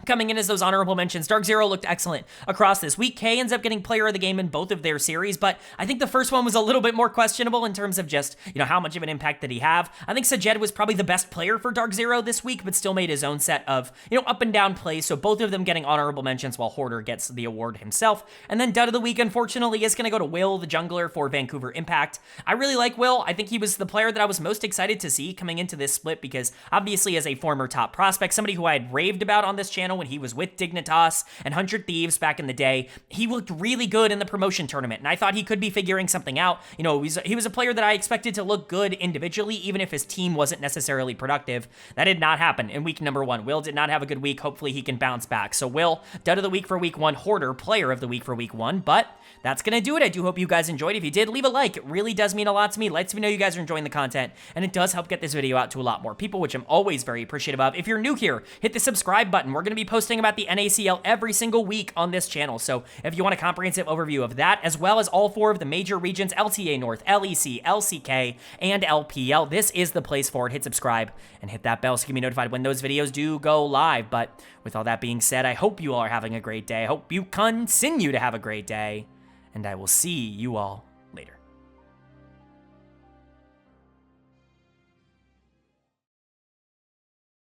Coming in as those honorable mentions, DarkZero looked excellent across this week. K ends up getting player of the game in both of their series, but I think the first one was a little bit more questionable in terms of just, how much of an impact did he have. I think Sajed was probably the best player for DarkZero this week, but still made his own set of, up and down plays, so both of them getting honorable mentions while Hoarder gets the award himself. And then dud of the week, unfortunately, is going to go to Will, the jungler for Vancouver Impact. I really like Will. I think he was the player that I was most excited to see coming into this split because obviously as a former top prospect, somebody who I had raved about on this channel when he was with Dignitas and 100 Thieves back in the day, he looked really good in the promotion tournament, and I thought he could be figuring something out. He was a player that I expected to look good individually, even if his team wasn't necessarily productive. That did not happen in week number 1. Will did not have a good week. Hopefully he can bounce back. So Will, dud of the week for week 1, Hoarder, player of the week for week 1, but that's going to do it. I do hope you guys enjoyed. If you did, leave a like. It really does mean a lot to me. It lets me know you guys are enjoying the content, and it does help get this video out to a lot more people, which I'm always very appreciative of. If you're new here, hit the subscribe button. We're going to be posting about the NACL every single week on this channel, so if you want a comprehensive overview of that, as well as all 4 of the major regions, LTA North, LEC, LCK, and LPL, this is the place for it. Hit subscribe and hit that bell so you can be notified when those videos do go live. But with all that being said, I hope you all are having a great day. I hope you continue to have a great day, and I will see you all